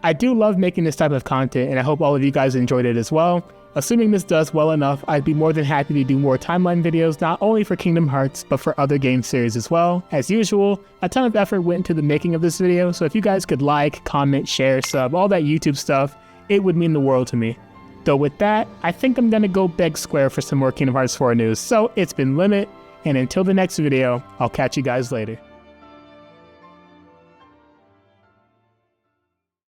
I do love making this type of content, and I hope all of you guys enjoyed it as well. Assuming this does well enough, I'd be more than happy to do more timeline videos, not only for Kingdom Hearts, but for other game series as well. As usual, a ton of effort went into the making of this video, so if you guys could like, comment, share, sub, all that YouTube stuff, it would mean the world to me. Though with that, I think I'm gonna go beg Square for some more Kingdom Hearts 4 news. So it's been Limit, and until the next video, I'll catch you guys later.